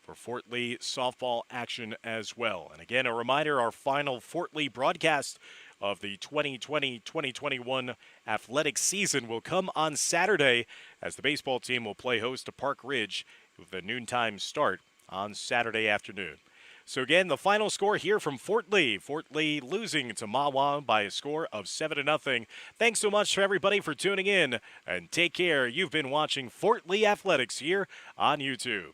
for Fort Lee softball action as well. And again, a reminder, our final Fort Lee broadcast of the 2020-2021 athletic season will come on Saturday, as the baseball team will play host to Park Ridge with a noontime start on Saturday afternoon. So again, the final score here from Fort Lee. Fort Lee losing to Mahwah by a score of 7-0. Thanks so much for everybody for tuning in, and take care. You've been watching Fort Lee Athletics here on YouTube.